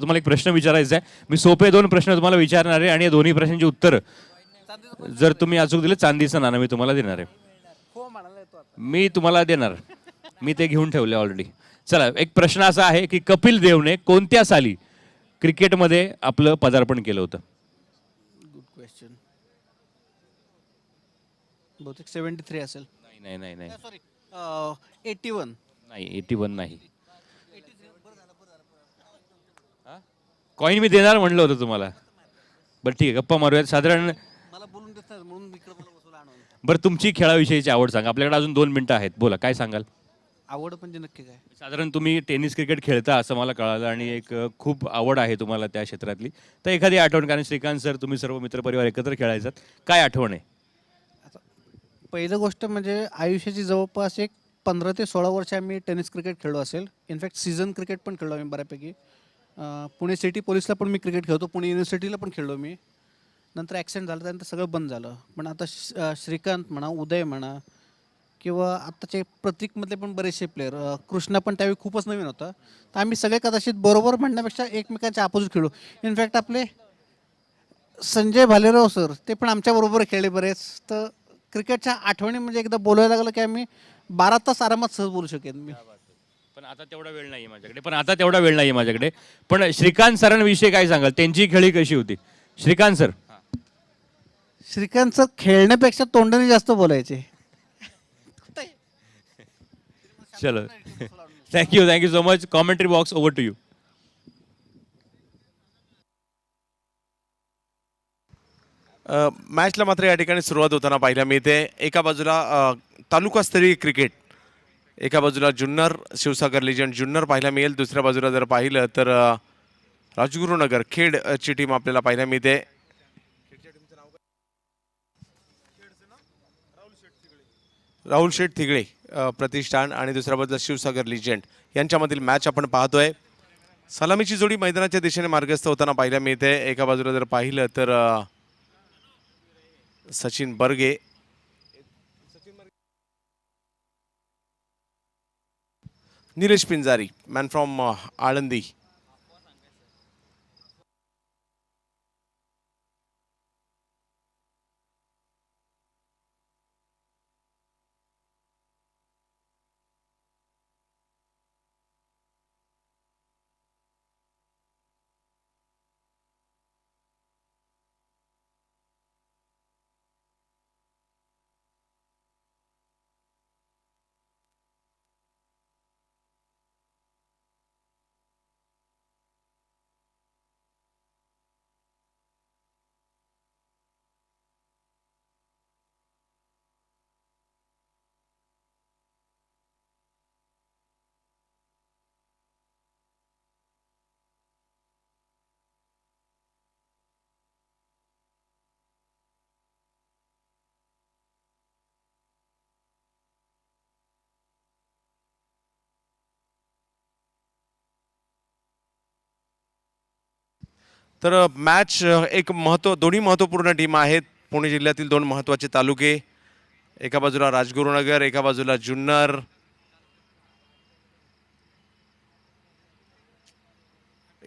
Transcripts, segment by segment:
तुम्हाला एक प्रश्न विचारायचा आहे. मी सोपे दोन प्रश्न तुम्हाला विचारणार आहे आणि या दोन्ही प्रश्नांची उत्तर जर तुम्ही अचूक दिले चांदीचं नाणं मी तुम्हाला देणार आहे. मी तुम्हाला देणार. मी ते घेऊन ठेवले ऑलरेडी. चला एक प्रश्न असा आहे की कपिल देवने कोणत्या साली क्रिकेटमध्ये आपलं पदार्पण केलं होतं? Good question. बहुतेक 73 असेल. नाही नाही नाही नाही सॉरी 81. नाही 81 नाही. कॉईन मी देणार म्हणलं होतं तुम्हाला. बरं ठीक आहे गप्पा मारूयात. साधारण मला बोलून देत नाही म्हणून इकडे बसवलं आणून. बरं तुमची खेळाविषयीची आवड सांगा. आपल्याकडे अजून 2 मिनिटं आहेत. बोला काय सांगाल? आवड म्हणजे नक्की काय? साधारण तुम्ही टेनिस क्रिकेट खेळता असं मला कळालं आणि एक खूप आवड आहे तुम्हाला त्या क्षेत्रातली. तर एखादी आठवण, कारण श्रीकांत सर तुम्ही सर्व मित्रपरिवार एकत्र खेळायचात, काय आठवण आहे? आता पहिलं गोष्ट म्हणजे आयुष्याची जवळपास एक 15 ते 16 वर्ष आम्ही टेनिस क्रिकेट खेळलो असेल. इनफॅक्ट सीझन क्रिकेट पण खेळलो आम्ही बऱ्यापैकी. पुणे सिटी पोलिसला पण मी क्रिकेट खेळतो, पुणे युनिव्हर्सिटीला पण खेळलो मी. नंतर ॲक्सिडेंट झालं त्यानंतर सगळं बंद झालं. पण आता श्रीकांत म्हणा, उदय म्हणा किंवा आत्ताचे प्रतीकमधले पण बरेचसे प्लेयर, कृष्णा पण त्यावेळी खूपच नवीन होता. तर आम्ही सगळे कदाचित बरोबर म्हणण्यापेक्षा एकमेकांच्या अपोजिट खेळलो. इनफॅक्ट आपले संजय भालेराव सर ते पण आमच्याबरोबर खेळले बरेच. तर क्रिकेटच्या आठवणी म्हणजे एकदा बोलायला लागलं की आम्ही 12 तास आरामात सहज बोलू शकेन मी. पण आता तेवढा वेळ नाही माझ्याकडे. पण श्रीकांत सरांविषयी काय सांगाल? त्यांची खेळी कशी होती? श्रीकांत सर. श्रीकांत सर खेळण्यापेक्षा तोंडाने जास्त बोलायचे. चलो thank you so much. Commentary box over to you. मॅचला मात्र या ठिकाणी सुरुवात होताना पाहायला मिळते. एका बाजूला तालुकास्तरीय क्रिकेट, एका बाजूला जुन्नर शिवसागर लिजंड जुन्नर पाहायला मिळेल. दुसऱ्या बाजूला जर पाहिलं तर राजगुरुनगर खेडची टीम आपल्याला पाहायला मिळते. राहुल शेठ थिगळे प्रतिष्ठान आणि दुसऱ्या बाजूला शिवसागर लिजंड यांच्यामधील मॅच आपण पाहतोय. सलामीची जोडी मैदानाच्या दिशेने मार्गस्थ होताना पाहायला मिळते. एका बाजूला जर पाहिलं तर सचिन बर्गे, निलेश पिंजारी मॅन फ्रॉम आळंदी. तर मॅच एक दोन्ही महत्त्वपूर्ण टीम आहेत. पुणे जिल्ह्यातील दोन महत्त्वाचे तालुके, एका बाजूला राजगुरुनगर, एका बाजूला जुन्नर.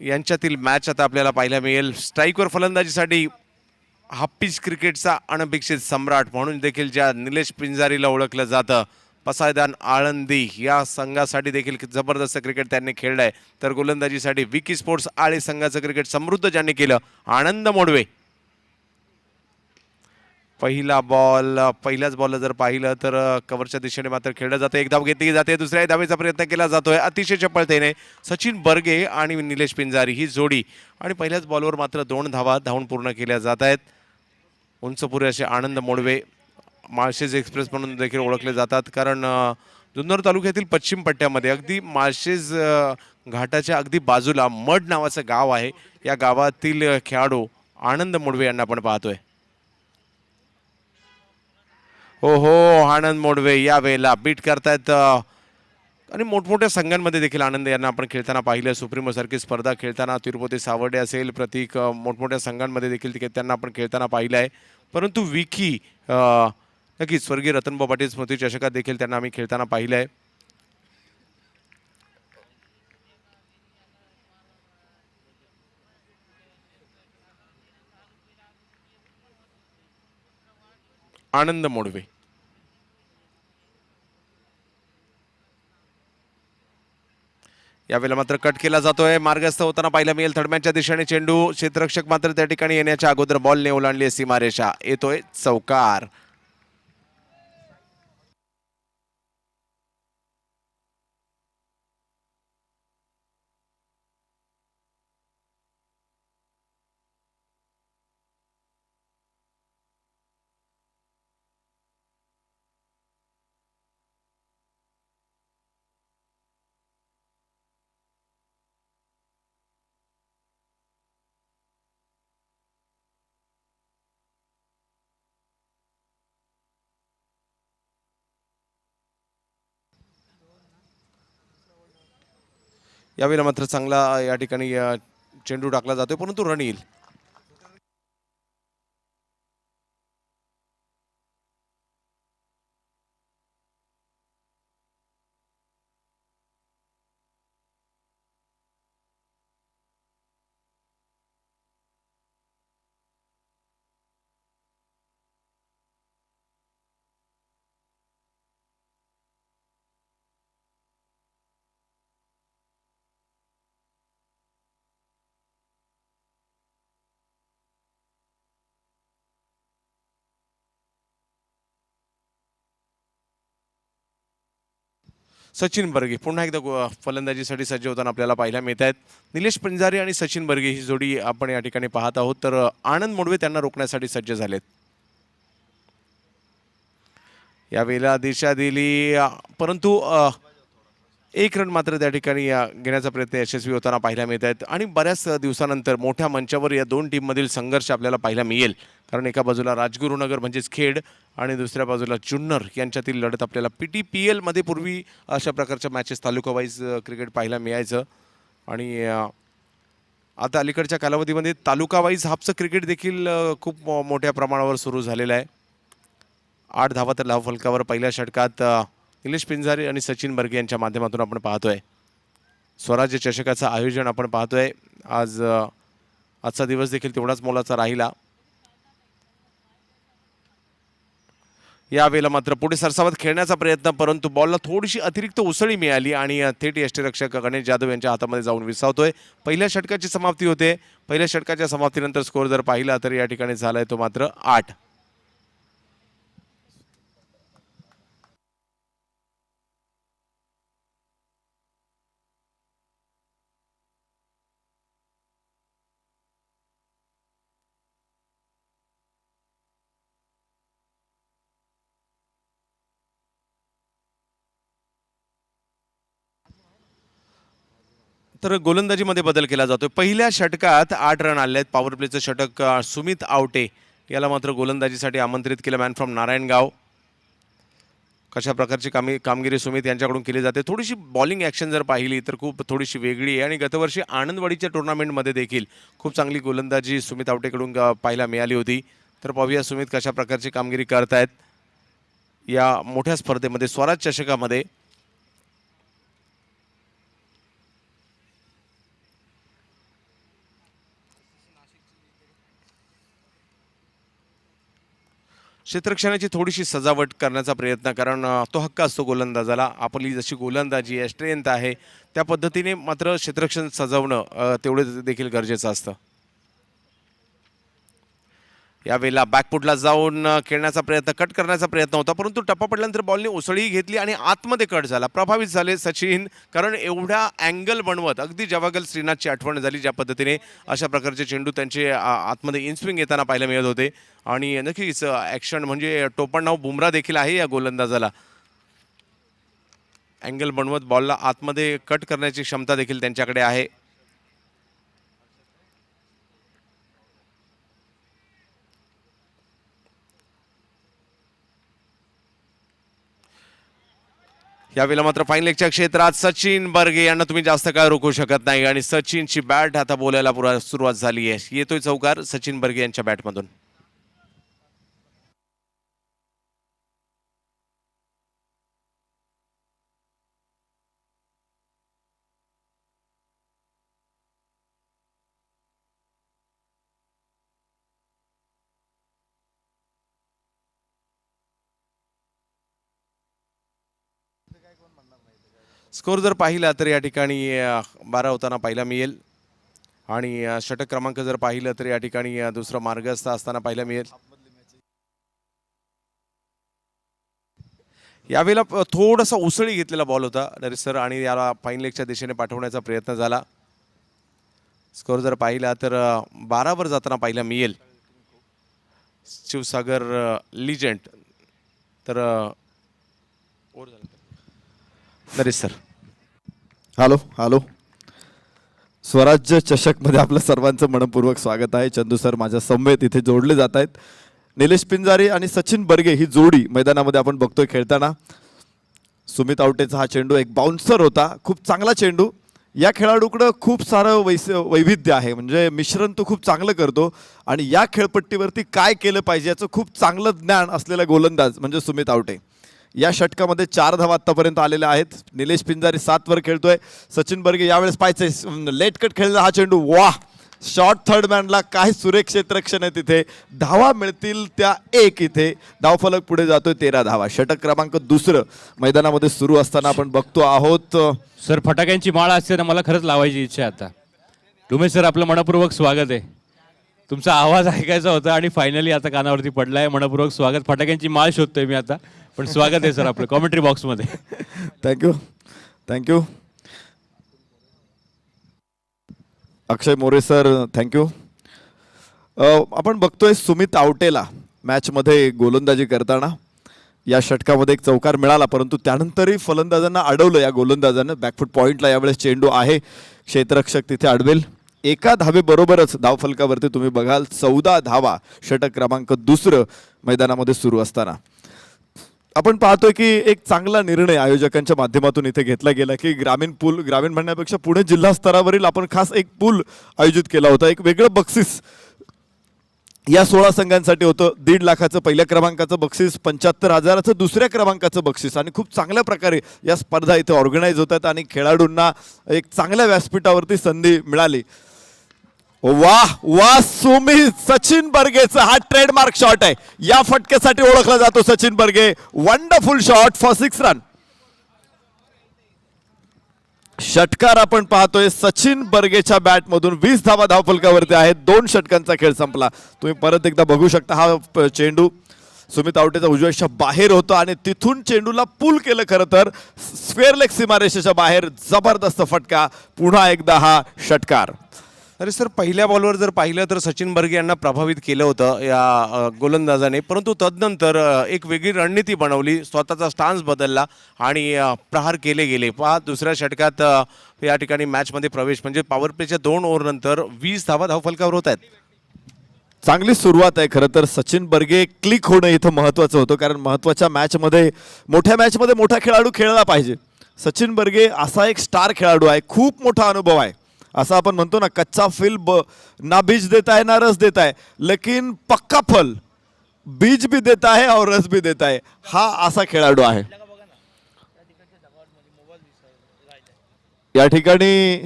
यांच्यातील मॅच आता आपल्याला पाहायला मिळेल. स्ट्राईकवर फलंदाजीसाठी हाफिज क्रिकेटचा अनपेक्षित सम्राट म्हणून देखील ज्या निलेश पिंजारीला ओळखलं जातं, पसायदान आळंदी या संघासाठी देखील जबरदस्त क्रिकेट त्यांनी खेळलंय. तर गोलंदाजीसाठी विकी स्पोर्ट्स आळे संघाचं क्रिकेट समृद्ध ज्यांनी केलं, आनंद मोडवे. पहिल्याच बॉलला जर पाहिलं तर कव्हरच्या दिशेने मात्र खेळलं जातं. एक धाव घेतली जाते, दुसऱ्या धावेचा प्रयत्न केला जातोय अतिशय चपळतेने. सचिन बर्गे आणि निलेश पिंजारी ही जोडी आणि पहिल्याच बॉलवर मात्र 2 धावा धावून पूर्ण केल्या जात आहेत. उंचपुरे असे आनंद मोडवे माळशेज एक्सप्रेस म्हणून देखील ओळखले जातात, कारण जुन्नर तालुक्यातील पश्चिम पट्ट्यामध्ये अगदी माळशेज घाटाच्या अगदी बाजूला मड नावाचं गाव आहे. या गावातील खेळाडू आनंद मोडवे यांना आपण पाहतोय. हो आनंद मोडवे या वेळेला बीट करतायत आणि मोठमोठ्या संघांमध्ये देखील आनंद यांना आपण खेळताना पाहिलं. सुप्रीमो सारखी स्पर्धा खेळताना तिरुपती सावर्डे असेल, प्रतीक, मोठमोठ्या संघांमध्ये देखील त्यांना आपण खेळताना पाहिलं आहे. परंतु विकी नक्कीच स्वर्गीय रतनभाऊ पाटील स्मृती चषकात देखील त्यांना आम्ही खेळताना पाहिलं आहे. आनंद मोडवे. यावेळेला मात्र कट केला जातोय. मार्गस्थ होताना पाहायला मिळेल थर्डमॅनच्या दिशेने चेंडू. क्षेत्ररक्षक मात्र त्या ठिकाणी येण्याच्या अगोदर बॉलने ओलांडली सीमारेषा. येतोय चौकार. यावेळेला मात्र चांगला या ठिकाणी चेंडू टाकला जातोय परंतु रन येईल. सचिन बर्गे पुन्हा एकदा फलंदाजीसाठी सज्ज होताना आपल्याला पाहायला मिळत आहेत. निलेश पिंजारी आणि सचिन बर्गे ही जोडी आपण या ठिकाणी पाहत आहोत. तर आनंद मोडवे त्यांना रोखण्यासाठी सज्ज झालेत. यावेळेला दिशा दिली परंतु एक रन मात्र त्या ठिकाणी घेण्याचा प्रयत्न यशस्वी होताना पाहायला मिळत आहेत. आणि बऱ्याच दिवसानंतर मोठ्या मंचावर या दोन टीममधील संघर्ष आपल्याला पाहायला मिळेल. कारण एका बाजूला राजगुरुनगर म्हणजेच खेड आणि दुसऱ्या बाजूला जुन्नर यांच्यातील लढत आपल्याला PTPL मध्ये पूर्वी अशा प्रकारच्या मॅचेस तालुका वाईज क्रिकेट पाहायला मिळायचं. आणि आता अलीकडच्या कालावधीमध्ये तालुका वाईज हाफचं क्रिकेट देखील खूप मोठ्या प्रमाणावर सुरू झालेलं आहे. 8 धावा तर धावफलकावर पहिल्या षटकात निलेश पिंजारे आणि सचिन बर्गे यांच्या माध्यमातून आपण पाहतोय. स्वराज्य चषकाचं आयोजन आपण पाहतोय. आजचा दिवस देखील तेवढाच मोलाचा राहिला. यावेळेला मात्र पुढे सरसावत खेळण्याचा प्रयत्न परंतु बॉलला थोडीशी अतिरिक्त उसळी मिळाली आणि थेट यष्टीरक्षक गणेश जाधव यांच्या हातामध्ये जाऊन विसावतोय. पहिल्या षटकाची समाप्ती होते. पहिल्या षटकाच्या समाप्तीनंतर स्कोर जर पाहिला तर या ठिकाणी झालाय तो मात्र 8. तर गोलंदाजीमध्ये बदल केला जातोय. पहिल्या षटकात 8 रन आले आहेत. पॉवर प्लेचं षटक सुमित आवटे याला मात्र गोलंदाजीसाठी आमंत्रित केलं. Man from Narayangaon. कशा प्रकारची कामगिरी सुमित यांच्याकडून केली जाते. थोडीशी बॉलिंग ॲक्शन जर पाहिली तर खूप थोडीशी वेगळी आहे. आणि गतवर्षी आनंदवाडीच्या टुर्नामेंटमध्ये देखील खूप चांगली गोलंदाजी सुमित आवटेकडून पाहायला मिळाली होती. तर पाहूया सुमित कशा प्रकारची कामगिरी करतायत या मोठ्या स्पर्धेमध्ये स्वराज चषकामध्ये. क्षेत्ररक्षणाची थोडीशी सजावट करण्याचा प्रयत्न कारण तो हक्क असतो गोलंदाजाला. आपली जशी गोलंदाजी आहे स्ट्रेंथ आहे त्या पद्धतीने मात्र क्षेत्ररक्षण सजवणं तेवढे देखील गरजेचं असतं. यावेळेला बॅकफुटला जाऊन खेळण्याचा प्रयत्न कट करण्याचा प्रयत्न होता परंतु टप्पा पडल्यानंतर बॉलने उसळी घेतली आणि आतमध्ये कट झाला. प्रभावित झाले सचिन कारण एवढा अँगल बनवत अगदी जवागल श्रीनाथची आठवण झाली ज्या पद्धतीने अशा प्रकारचे चेंडू त्यांचे आतमध्ये इनस्विंग येताना पाहायला मिळत होते. आणि नक्कीच ॲक्शन म्हणजे टोपण नाव बुमरा देखील आहे या गोलंदाजाला. अँगल बनवत बॉलला आतमध्ये कट करण्याची क्षमता देखील त्यांच्याकडे आहे. यावेळेला मात्र फाईन लेगच्या क्षेत्रात सचिन बर्गे यांना तुम्ही जास्त काळ रोखू शकत नाही आणि सचिनची बॅट आता बोलायला सुरुवात झाली आहे. येतोय चौकार सचिन बर्गे यांच्या बॅटमधून. स्कोर जर पाहिला तर या ठिकाणी 12 होताना पाहायला मिळेल आणि षटक क्रमांक जर पाहिलं तर या ठिकाणी दुसरा मार्गस्थ असताना पाहायला मिळेल. यावेळेला थोडासा उसळी घेतलेला बॉल होता नरेश सर आणि याला फाईन लेगच्या दिशेने पाठवण्याचा प्रयत्न झाला. स्कोर जर पाहिला तर 12 वर जाताना पाहायला मिळेल शिवसागर लिजंड. तर नरेश सर. हॅलो हॅलो, स्वराज्य चषकमध्ये आपलं सर्वांचं मनपूर्वक स्वागत आहे. चंदू सर माझ्या समवेत इथे जोडले जात आहेत. निलेश पिंजारी आणि सचिन बर्गे ही जोडी मैदानामध्ये आपण बघतोय खेळताना. सुमित आवटेचा हा चेंडू एक बाउन्सर होता, खूप चांगला चेंडू. या खेळाडूकडं खूप सारं वैविध्य आहे, म्हणजे मिश्रण तो खूप चांगलं करतो आणि या खेळपट्टीवरती काय केलं पाहिजे याचं खूप चांगलं ज्ञान असलेला गोलंदाज म्हणजे सुमित आवटे. या षटकामध्ये 4 धावा आत्तापर्यंत आलेल्या आहेत. निलेश पिंजारी 7 वर खेळतोय. सचिन बर्गे यावेळेस पाहायचंय लेट कट खेळला हा चेंडू. वाह, शॉर्ट थर्ड मॅनला काय सुरेख क्षेत्ररक्षण आहे तिथे. धावा मिळतील त्या 1. इथे धावफलक पुढे जातोय 13 धावा. षटक क्रमांक 2 मैदानामध्ये सुरू असताना आपण बघतो आहोत. सर फटाक्यांची माळ असते ना, मला खरंच लावायची इच्छा आहे आता. डुमे सर आपलं मनपूर्वक स्वागत आहे. तुमचा आवाज ऐकायचा होता आणि फायनली आता कानावरती पडलाय. मनपूर्वक स्वागत. फटाक्यांची माळ शोधतोय मी आता, पण स्वागत आहे सर आपलं कॉमेंट्री बॉक्समध्ये. Thank you thank you. Akshay More sir thank you. आपण बघतोय सुमित आवटेला मॅचमध्ये गोलंदाजी करताना या षटकामध्ये एक चौकार मिळाला, परंतु त्यानंतरही फलंदाजांना अडवलं या गोलंदाजानं. बॅकफूट पॉईंटला यावेळेस चेंडू आहे, क्षेत्ररक्षक तिथे अडवेल. 1 धावेबरोबरच धावफलकावरती तुम्ही बघाल 14 धावा षटक क्रमांक 2 मैदानामध्ये सुरू असताना. आपण पाहतोय की एक चांगला निर्णय आयोजकांच्या माध्यमातून इथे घेतला गेला की ग्रामीण म्हणण्यापेक्षा पुणे जिल्हा स्तरावरील आपण खास एक पूल आयोजित केला होता. एक वेगळं बक्षीस या 16 संघांसाठी होतं. 1.5 लाखाचं पहिल्या क्रमांकाचं बक्षीस, 75,000चं दुसऱ्या क्रमांकाचं बक्षीस आणि खूप चांगल्या प्रकारे या स्पर्धा इथे ऑर्गनाईज होतात आणि खेळाडूंना एक चांगल्या व्यासपीठावरती संधी मिळाली. वाह वाह, सुमित सचिन बर्गेचा हा ट्रेडमार्क शॉट आहे. या फटक्यासाठी ओळखला जातो Sachin Barge. Wonderful shot for 6 run. षटकार आपण पाहतोय सचिन बर्गेच्या बॅट मधून. 20 धावा धावफलकावरती आहेत. 2 षटकांचा खेळ संपला. तुम्ही परत एकदा बघू शकता हा चेंडू सुमित आवटेचा उजव्याच्या बाहेर होता आणि तिथून चेंडूला पूल केलं. खरं तर स्क्वेअर लेग सीमारेषेच्या बाहेर जबरदस्त फटका. पुन्हा एकदा हा षटकार. अरे सर, पहिल्या बॉलवर जर पाहिलं तर सचिन बर्गे यांना प्रभावित केलं होतं या गोलंदाजाने, परंतु तदनंतर एक वेगळी रणनीती बनवली, स्वतःचा स्टान्स बदलला आणि प्रहार केले गेले. पहा दुसऱ्या षटकात या ठिकाणी मॅचमध्ये प्रवेश म्हणजे पॉवर प्लेच्या 2 ओव्हरनंतर 20 धावा धावफलकावर होत आहेत. चांगली सुरुवात आहे. खरं तर सचिन बर्गे क्लिक होणं इथं महत्त्वाचं होतं, कारण महत्त्वाच्या मॅचमध्ये मोठ्या मॅचमध्ये मोठा खेळाडू खेळला पाहिजे. सचिन बर्गे असा एक स्टार खेळाडू आहे, खूप मोठा अनुभव आहे. असं आपण म्हणतो ना, कच्चा फल ना बीज देता है ना रस देता है, लेकिन पक्का फल बीज भी देता है और रस भी देता है. हा असा खेळाडू आहे. या ठिकाणी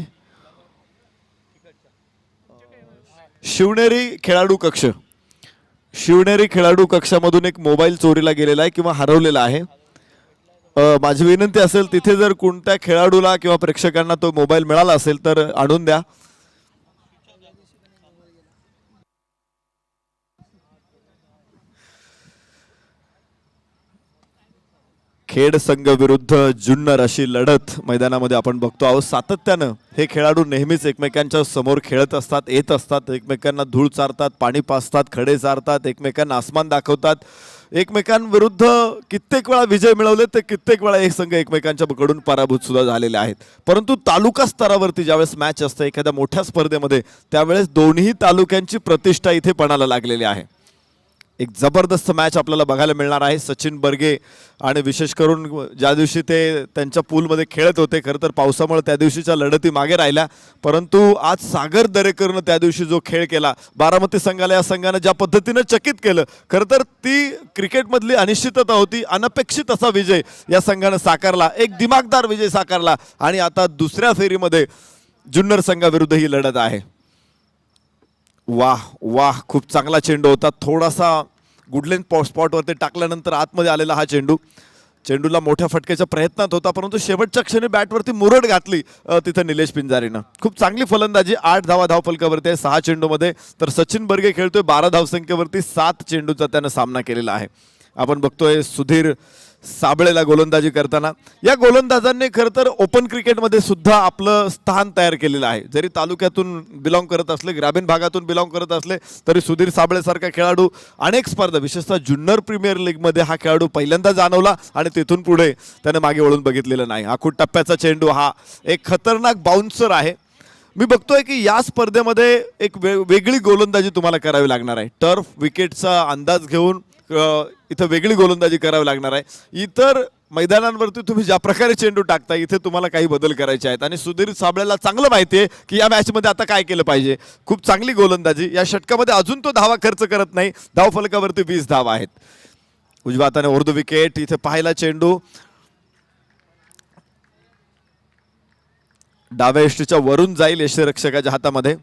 शिवनेरी खेळाडू कक्षामधून एक मोबाईल चोरीला गेलेला आहे किंवा हरवलेला आहे. माझी विनंती असेल तिथे जर कोणत्या खेळाडूला किंवा प्रेक्षकांना तो मोबाईल मिळाला असेल तर आणून द्या. खेड संघ विरुद्ध जुन्नर अशी लढत मैदानामध्ये आपण बघतो आहोत. सातत्यानं हे खेळाडू नेहमीच एकमेकांच्या समोर खेळत असतात, येत असतात, एकमेकांना धूळ चारतात, पाणी पाजतात, खडे चारतात, एकमेकांना आसमान दाखवतात. एकमेकांविरुद्ध कित्येक वेळा विजय मिळवले तर कित्येक वेळा एक संघ एकमेकांच्या कडून पराभूत सुद्धा झालेले आहेत. परंतु तालुका स्तरावरती ज्यावेळेस मॅच असते एखाद्या मोठ्या स्पर्धेमध्ये, त्यावेळेस दोन्ही तालुक्यांची प्रतिष्ठा इथे पणाला लागलेली आहे. एक जबरदस्त मॅच आपल्याला बघायला मिळणार आहे. सचिन बर्गे आणि विशेष करून ज्या दिवशी ते त्यांच्या पूलमध्ये खेळत होते, खरं तर पावसामुळे त्या दिवशीच्या लढती मागे राहिल्या, परंतु आज सागर दरेकरनं त्या दिवशी जो खेळ केला, बारामती संघाला या संघानं ज्या पद्धतीनं चकित केलं, खरं तर ती क्रिकेटमधली अनिश्चितता होती. अनपेक्षित असा विजय या संघानं साकारला, एक दिमागदार विजय साकारला आणि आता दुसऱ्या फेरीमध्ये जुन्नर संघाविरुद्ध ही लढत आहे. वाह वाह, खूप चांगला चेंडू होता. थोडासा गुडलेन स्पॉटवरती टाकल्यानंतर आतमध्ये आलेला हा चेंडू. चेंडूला मोठ्या फटक्याच्या प्रयत्नात होता, परंतु शेवटच्या क्षणी बॅटवरती मुरड घातली तिथे निलेश पिंजारीनं. खूप चांगली फलंदाजी. 8 धावा धावफलकावरती आहे 6 चेंडूमध्ये. तर सचिन बर्गे खेळतोय 12 धावसंख्येवरती, 7 चेंडूचा त्यानं सामना केलेला आहे. आपण बघतोय सुधीर साबळेला गोलंदाजी करताना. या गोलंदाजांनी खरं तर ओपन क्रिकेटमध्ये सुद्धा आपलं स्थान तयार केलेलं आहे. जरी तालुक्यातून बिलॉंग करत असले, ग्रामीण भागातून बिलॉंग करत असले, तरी सुधीर साबळेसारखा खेळाडू अनेक स्पर्धा, विशेषतः जुन्नर प्रीमियर लीगमध्ये हा खेळाडू पहिल्यांदा जाणवला आणि तिथून पुढे त्याने मागे वळून बघितलेलं नाही. आखूड टप्प्याचा चेंडू हा एक खतरनाक बाउन्सर आहे. मी बघतोय की या स्पर्धेमध्ये एक वेगळी गोलंदाजी तुम्हाला करावी लागणार आहे. टर्फ विकेटचा अंदाज घेऊन इथं वेगळी गोलंदाजी करावी लागणार आहे. इतर मैदानांवरती तुम्ही ज्या प्रकारे चेंडू टाकता, इथे तुम्हाला काही बदल करायचे आहेत. आणि सुधीर साबळेला चांगलं माहिती आहे की या मॅचमध्ये आता काय केलं पाहिजे. खूप चांगली गोलंदाजी. या षटकामध्ये अजून तो धावा खर्च करत नाही. धावफलकावरती 20 धावा आहेत. उजव्या हाताने उर्दू विकेट. इथे पाहिला चेंडू डाव्या यष्टीच्या वरून जाईल यष्टीरक्षकाच्या हातामध्ये.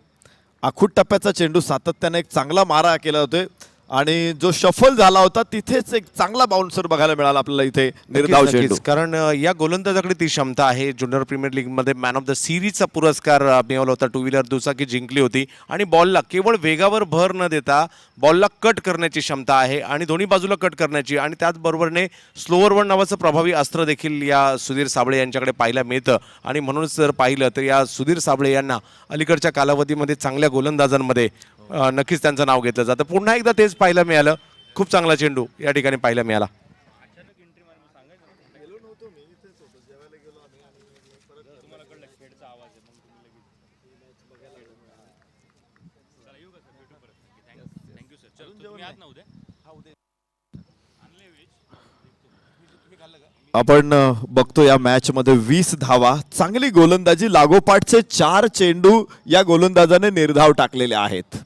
आखूड टप्प्याचा चेंडू सातत्याने एक चांगला मारा केला होता आणि जो शफल झाला होता तिथेच एक चांगला बाउन्सर बघायला मिळाला आपल्याला इथे निर्धाव चेंडू. कारण या गोलंदाजाकडे ती क्षमता आहे. ज्युनियर प्रीमियर लीग मध्ये मॅन ऑफ द सिरीजचा पुरस्कार मिळवला होता. 2 व्हीलर दुचाकी जिंकली होती. आणि बॉलला केवळ वेगावर भर न देता बॉलला कट करण्याची क्षमता आहे आणि दोन्ही बाजूला कट करण्याची, आणि त्याचबरोबरने स्लोअर वन नावाचं प्रभावी अस्त्र देखील या सुधीर साबळे यांच्याकडे पाहायला मिळतं. आणि म्हणूनच जर पाहिलं तर या सुधीर साबळे यांना अलीकडच्या कालावधीमध्ये चांगल्या गोलंदाजांमध्ये नक्कीच त्यांचं नाव घेतलं जातं. पुन्हा एकदा तेच पाहायला मिळालं. खूप चांगला चेंडू या ठिकाणी पाहायला मिळाला. आपण बघतो या मॅच मध्ये 20 धावा, चांगली गोलंदाजी. लागोपाठचे 4 चेंडू या गोलंदाजाने निर्धाव टाकलेले आहेत.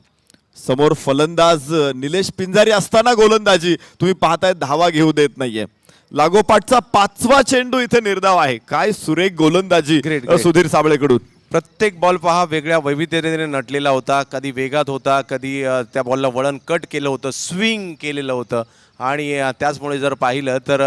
समोर फलंदाज निलेश पिंजारी असताना गोलंदाजी तुम्ही पाहताय धावा घेऊ देत नाहीये. लागोपाठचा 5वा चेंडू इथे निर्धाव आहे. काय सुरेख गोलंदाजी सुधीर साबळेकडून. प्रत्येक बॉल पहा वेगळ्या वैविध्यतेने नटलेला होता. कधी वेगात होता, कधी त्या बॉलला वळण कट केलं होतं, स्विंग केलेलं होतं. आणि त्याचमुळे जर पाहिलं तर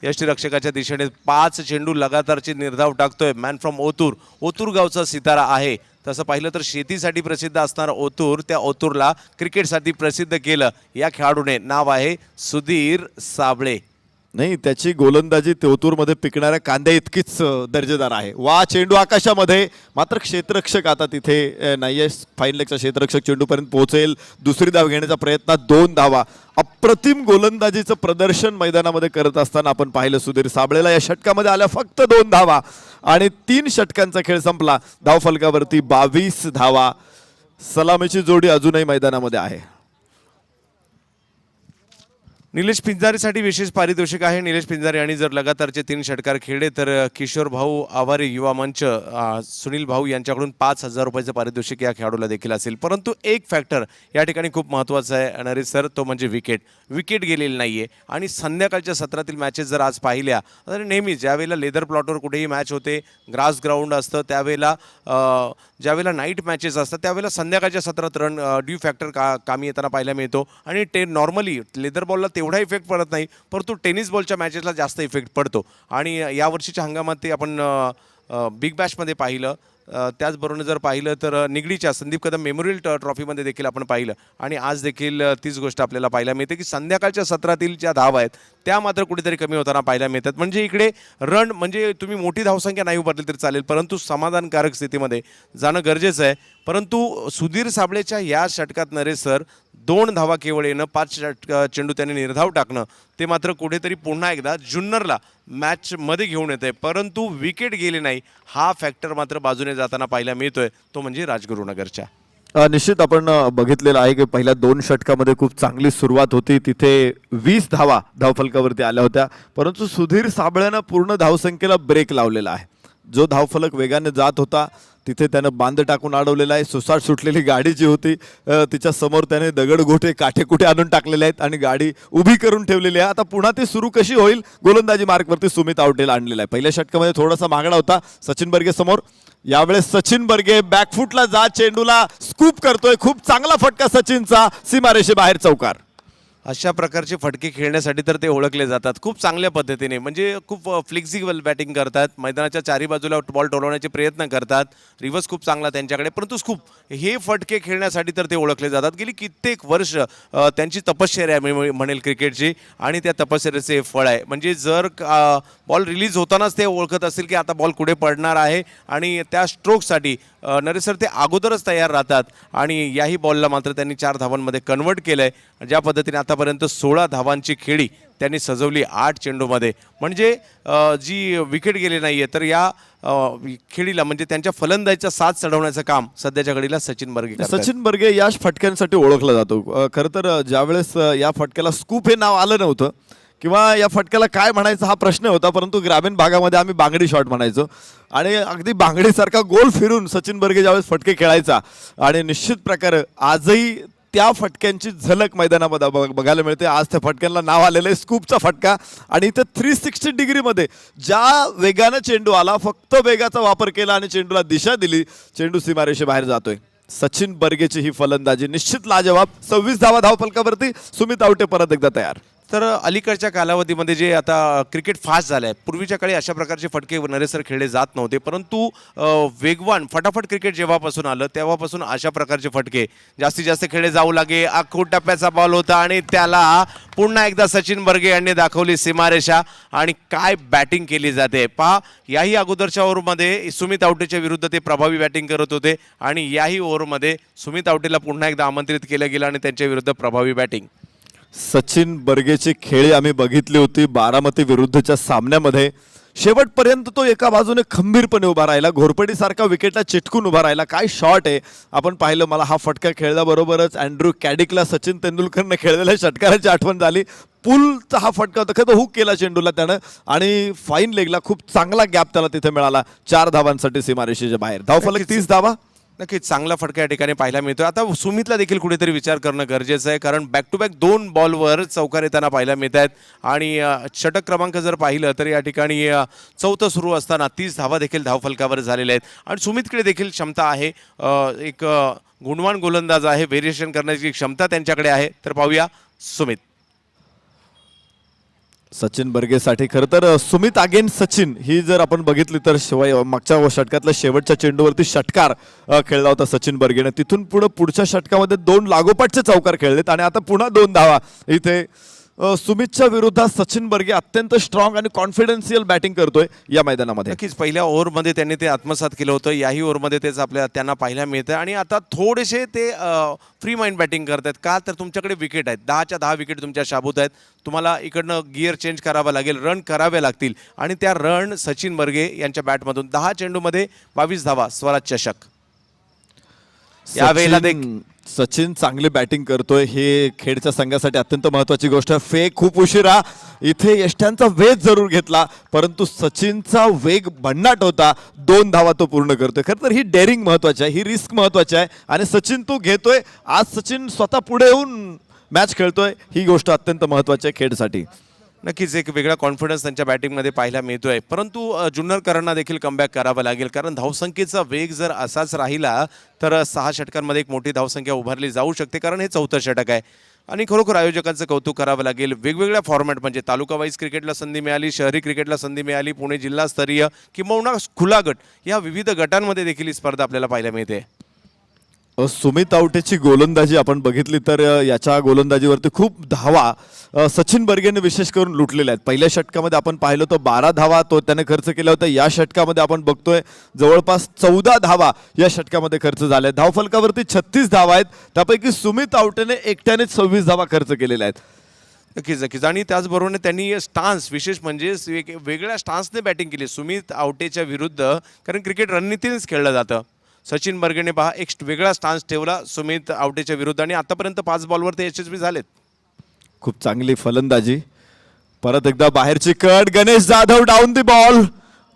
यष्टीरक्षकाच्या दिशेने 5 चेंडू लगातारचे निर्धाव टाकतोय. मॅन फ्रॉम ओतूर, ओतूर गावचा सितारा आहे. तसं पाहिलं तर शेतीसाठी प्रसिद्ध असणारा ओतूर, त्या ओतूरला क्रिकेटसाठी प्रसिद्ध केलं या खेळाडूने. नाव आहे सुधीर साबळे. नाही, त्याची गोलंदाजी तेवतूरमध्ये पिकणाऱ्या कांद्या इतकीच दर्जेदार आहे. वा चेंडू आकाशामध्ये. मात्र क्षेत्ररक्षक आता तिथे नाहीये. फाईन लेगचा क्षेत्ररक्षक चेंडूपर्यंत पोहोचेल. दुसरी धाव घेण्याचा प्रयत्न. 2 धावा. अप्रतिम गोलंदाजीचं प्रदर्शन मैदानामध्ये करत असताना आपण पाहिलं सुधीर साबळेला. या षटकामध्ये आल्या फक्त 2 धावा आणि 3 षटकांचा खेळ संपला. धावफलकावरती 22 धावा. सलामीची जोडी अजूनही मैदानामध्ये आहे. निलेश पिंजारीसाठी विशेष पारितोषिक आहे. निलेश पिंजारी आणि जर लगातारचे 3 षटकार खेळले तर किशोर भाऊ आवारे युवा मंच सुनील भाऊ यांच्याकडून 5,000 रुपयाचं पारितोषिक या खेळाडूला देखील असेल. परंतु एक फॅक्टर या ठिकाणी खूप महत्त्वाचा आहे नरेश सर, तो म्हणजे विकेट. विकेट गेलेली नाहीये. आणि संध्याकाळच्या सत्रातील मॅचेस जर आज पाहिल्या तर नेहमीच ज्यावेळेला लेदर प्लॉटवर कुठेही मॅच होते, ग्रास ग्राउंड असतं, त्यावेळेला ज्यावेळेला नाईट मॅचेस असतात त्यावेळेला संध्याकाळच्या सत्रात रन ड्यू फॅक्टर कामी येताना पाहायला मिळतो. आणि नॉर्मली लेदर बॉलला तेवढा इफेक्ट पडत नाही, परंतु टेनिस बॉलच्या मॅचेसला जास्त इफेक्ट पडतो. आणि यावर्षीच्या हंगामात ते आपण बिग बॅशमध्ये पाहिलं. त्याचबरोबर जर पाहिलं तर निगडीच्या संदीप कदम मेमोरियल ट्रॉफीमध्ये देखील आपण पाहिलं. आणि आज देखील तीच गोष्ट आपल्याला पाहायला मिळते की संध्याकाळच्या सत्रातील ज्या धावा आहेत त्या मात्र कुठेतरी कमी होताना पाहायला मिळतात. म्हणजे इकडे रन म्हणजे तुम्ही मोठी धावसंख्या नाही उभारली तरी चालेल, परंतु समाधानकारक स्थितीमध्ये जाणं गरजेचं आहे. परंतु सुधीर साबळेच्या या षटकात नरेश सर 2 धावा केवळ येणं, 5 चेंडू त्याने निर्धाव टाकणं, ते मात्र कुठेतरी पुन्हा एकदा जुन्नरला मॅचमध्ये घेऊन येत आहे. परंतु विकेट गेले नाही हा फॅक्टर मात्र बाजूने जाताना पाहायला मिळतोय, तो म्हणजे राजगुरुनगरच्या. निश्चित आपण बघितलेलं आहे की पहिल्या 2 षटकामध्ये खूप चांगली सुरुवात होती. तिथे 20 धावा धावफलकावरती आल्या होत्या, परंतु सुधीर साबळेनं पूर्ण धावसंख्येला ब्रेक लावलेला आहे. जो धावफलक वेगाने जात होता तिथे त्यानं बांध टाकून अडवलेला आहे. सुसाट सुटलेली गाडी जी होती तिच्या समोर त्याने दगडगोटे काठेकुटे आणून टाकलेले आहेत आणि गाडी उभी करून ठेवलेली आहे. आता पुन्हा ती सुरू कशी होईल. गोलंदाजी मार्कवरती सुमित आवटेला आणलेला आहे. पहिल्या षटकामध्ये थोडासा मागणा होता सचिन बर्गे समोर. यावेळेस सचिन बर्गे बॅकफुटला जा चेंडूला स्कूप करतोय. खूप चांगला फटका सचिनचा, सीमारेषे बाहेर चौकार. अशा प्रकारचे फटके खेळण्यासाठी तर ते ओळखले जातात खूप चांगल्या पद्धतीने. म्हणजे खूप फ्लेक्झिबल बॅटिंग करतात, मैदानाच्या चारी बाजूला बॉल टोलवण्याचे प्रयत्न करतात, रिव्हर्स खूप चांगला त्यांच्याकडे. परंतु स्कूप हे फटके खेळण्यासाठी तर ते ओळखले जातात. गेली कित्येक वर्ष त्यांची तपश्चर्या मी म्हणेल क्रिकेटची, आणि त्या तपश्चर्याचे हे फळ आहे. म्हणजे जर बॉल रिलीज होतानाच ते ओळखत असतील की आता बॉल कुठे पडणार आहे, आणि त्या स्ट्रोकसाठी नरेश सर ते अगोदरच तयार राहतात. आणि याही बॉलला मात्र त्यांनी 4 धावांमध्ये कन्वर्ट केलं आहे. ज्या पद्धतीने आतापर्यंत 16 धावांची खेळी त्यांनी सजवली 8 चेंडूमध्ये. म्हणजे जी विकेट गेली नाही आहे, तर या खेळीला म्हणजे त्यांच्या फलंदाजीचा साथ चढवण्याचं काम सध्याच्या घडीला सचिन बर्गे करतात. सचिन बर्गे या फटक्यांसाठी ओळखला जातो. खरं तर ज्यावेळेस या फटक्याला स्कूप हे नाव आलं नव्हतं किंवा या फटक्याला काय म्हणायचं हा प्रश्न होता, परंतु ग्रामीण भागामध्ये आम्ही बांगडी शॉट म्हणायचो. आणि अगदी बांगडीसारखा गोल फिरून सचिन बर्गे ज्यावेळेस फटके खेळायचा, आणि निश्चित प्रकारे आजही त्या फटक्यांची झलक मैदानामध्ये बघायला मिळते. आज त्या फटक्यांना नाव आलेलं आहे स्कूपचा फटका. आणि इथं 360 डिग्रीमध्ये ज्या वेगानं चेंडू आला, फक्त वेगाचा वापर केला आणि चेंडूला दिशा दिली, चेंडू सीमारेषे बाहेर जातोय. सचिन बर्गेची ही फलंदाजी निश्चित लाजवाब. 26 धावा धावफलकावरती. सुमित आवटे परत एकदा तयार. तर अलीकडच्या कालावधीमध्ये जे आता क्रिकेट फास्ट झालं आहे, पूर्वीच्या काळी अशा प्रकारचे फटके नरेश सर खेळले जात नव्हते. परंतु वेगवान फटाफट क्रिकेट जेव्हापासून आलं तेव्हापासून अशा प्रकारचे फटके जास्तीत जास्त खेळले जाऊ लागे. आखूड टप्प्याचा बॉल होता आणि त्याला पुन्हा एकदा सचिन बर्गे यांनी दाखवली सीमारेषा, आणि काय बॅटिंग केली जाते पहा. याही अगोदरच्या ओव्हरमध्ये सुमित आवटेच्या विरुद्ध ते प्रभावी बॅटिंग करत होते, आणि याही ओव्हरमध्ये सुमित आवटेला पुन्हा एकदा आमंत्रित केलं गेलं आणि त्यांच्या विरुद्ध प्रभावी बॅटिंग. सचिन बर्गेची खेळी आम्ही बघितली होती बारामती विरुद्धच्या सामन्यामध्ये. शेवटपर्यंत तो एका बाजूने खंबीरपणे उभा राहिला, घोरपडीसारखा विकेटला चिटकून उभा राहिला. काय शॉट आहे आपण पाहिलं. मला हा फटका खेळल्याबरोबरच अँड्रू कॅडिकला सचिन तेंडुलकरने खेळलेल्या षटकाराची आठवण झाली. पुलचा हा फटका होता, खरं हुक केला चेंडूला त्यानं, आणि फाईन लेगला खूप चांगला गॅप त्याला तिथे मिळाला. 4 धावांसाठी सीमारेषेच्या बाहेर. धावफलक 30 धावा. नक्कीच चांगला फटका या ठिकाणी पाहायला मिळतो. आता सुमितला देखील कुठेतरी विचार करणं गरजेचं आहे, कारण बॅक टू बॅक 2 बॉलवर चौकार येताना पाहायला मिळत आहेत. आणि षटक क्रमांक जर पाहिलं तर या ठिकाणी 4थं सुरू असताना 30 धावा देखील धावफलकावर झालेल्या आहेत. आणि सुमितकडे देखील क्षमता आहे, एक गुणवान गोलंदाज आहे, व्हेरिएशन करण्याची क्षमता त्यांच्याकडे आहे. तर पाहूया सुमित. सचिन बर्गेसाठी खरं तर सुमित अगेन सचिन ही जर आपण बघितली तर शिवाय मागच्या षटकातल्या शेवटच्या चेंडूवरती षटकार खेळला होता सचिन बर्गेने. तिथून पुढच्या षटकामध्ये 2 लागोपाठचे चौकार खेळलेत, आणि आता पुन्हा 2 धावा इथे. सुमितच्या विरोधात सचिन बर्गे अत्यंत स्ट्रॉंग आणि कॉन्फिडन्शियल बॅटिंग करतोय या मैदानामध्ये. नक्कीच पहिल्या ओव्हरमध्ये त्यांनी ते आत्मसात केलं होतं, याही ओव्हरमध्ये तेच त्यांना पाहायला मिळतं. आणि आता थोडेसे ते फ्री माइंड बॅटिंग करतात. का तर तुमच्याकडे विकेट आहेत, 10च्या 10 विकेट तुमच्या शाबूत आहेत. तुम्हाला इकडनं गिअर चेंज करावा लागेल, रन करावे लागतील, आणि त्या रन सचिन बर्गे यांच्या बॅटमधून 10 चेंडूमध्ये 22 धावा, स्वराज चषक. यावेळेला सचिन चांगली बॅटिंग करतोय, हे खेळच्या संघासाठी अत्यंत महत्वाची गोष्ट आहे. फेक खूप उशिरा, इथे यष्ट्यांचा वेग जरूर घेतला, परंतु सचिनचा वेग भन्नाट होता. 2 धावा तो पूर्ण करतोय. खरं तर ही डेअरिंग महत्वाची आहे, ही रिस्क महत्वाची आहे, आणि सचिन तो घेतोय. आज सचिन स्वतः पुढे येऊन मॅच खेळतोय, ही गोष्ट अत्यंत महत्वाची आहे खेळसाठी. नक्कीच एक वेगळा कॉन्फिडन्स त्यांच्या बॅटिंगमध्ये पाहायला मिळतोय. परंतु जुन्नरकरांना देखील कमबॅक करावं लागेल, कारण धावसंख्येचा वेग जर असाच राहिला तर 6 षटकांमध्ये एक मोठी धावसंख्या उभारली जाऊ शकते, कारण हे 4थं षटक आहे. आणि खरोखर आयोजकांचं कौतुक करावं लागेल. वेगवेगळ्या फॉर्मॅट म्हणजे तालुका वाईज क्रिकेटला संधी मिळाली, शहरी क्रिकेटला संधी मिळाली, पुणे जिल्हास्तरीय किंवा खुला गट, या विविध गटांमध्ये देखील ही स्पर्धा आपल्याला पाहायला मिळते. सुमित आवटेची गोलंदाजी आपण बघितली तर याच्या गोलंदाजीवरती खूप धावा सचिन बर्गेने विशेष करून लुटलेल्या आहेत. पहिल्या षटकामध्ये आपण पाहिलं तर 12 धावा तो त्याने खर्च केला होता. या षटकामध्ये आपण बघतोय जवळपास 14 धावा या षटकामध्ये खर्च झाल्या. धावफलकावरती 36 धावा आहेत, त्यापैकी सुमित आवटेने एकट्याने 26 धावा खर्च केलेल्या आहेत. नक्कीच नक्कीच. आणि त्याचबरोबर त्यांनी स्टान्स, विशेष म्हणजे वेगळ्या स्टान्सने बॅटिंग केली सुमित आवटेच्या विरुद्ध, कारण क्रिकेट रणनीतीनेच खेळलं जातं. सचिन बर्गेने पहा एक वेगळा स्टान्स ठेवला सुमित आवटेच्या विरुद्ध, आणि आतापर्यंत 5 बॉलवर ते यशस्वी झालेत. खूप चांगली फलंदाजी. परत एकदा बाहेरची cut, Ganesh Jadhav down the ball,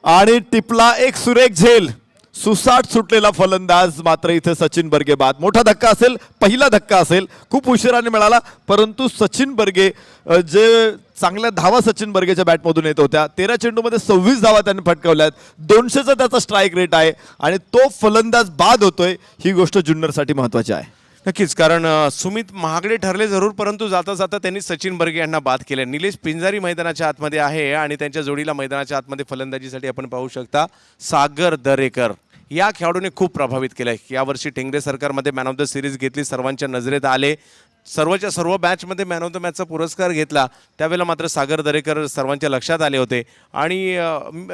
आणि टिपला एक सुरेख झेल. सुसाट सुटलेला फलंदाज, मात्र इथे सचिन बर्गे बाद. मोठा धक्का असेल, पहिला धक्का असेल, खूप उशिराने मिळाला, परंतु सचिन बर्गे जे चांगल्या धावा सचिन बर्गेच्या बॅटमधून येत होत्या, 13 चेंडूमध्ये 26 धावा त्यांनी फटकावल्यात. 200चा त्याचा स्ट्राईक रेट आहे, आणि तो फलंदाज बाद होतोय, ही गोष्ट जुन्नरसाठी महत्वाची आहे. नक्कीच, कारण सुमित महागडे ठरले जरूर, परंतु जाता जाता त्यांनी सचिन बर्गे यांना बाद केले. निलेश पिंजारी मैदानाच्या आतमध्ये आहे आणि त्यांच्या जोडीला मैदानाच्या आतमध्ये फलंदाजीसाठी आपण पाहू शकता सागर दरेकर. या खेळाडूने खूप प्रभावित केलंय. यावर्षी टेंगरे सरकारमध्ये मॅन ऑफ द सिरीज घेतली, सर्वांच्या नजरेत आले, सर्वच्या सर्व मॅचमध्ये मॅन ऑफ द मॅचचा पुरस्कार घेतला. त्यावेळेला मात्र सागर दरेकर सर्वांच्या लक्षात आले होते आणि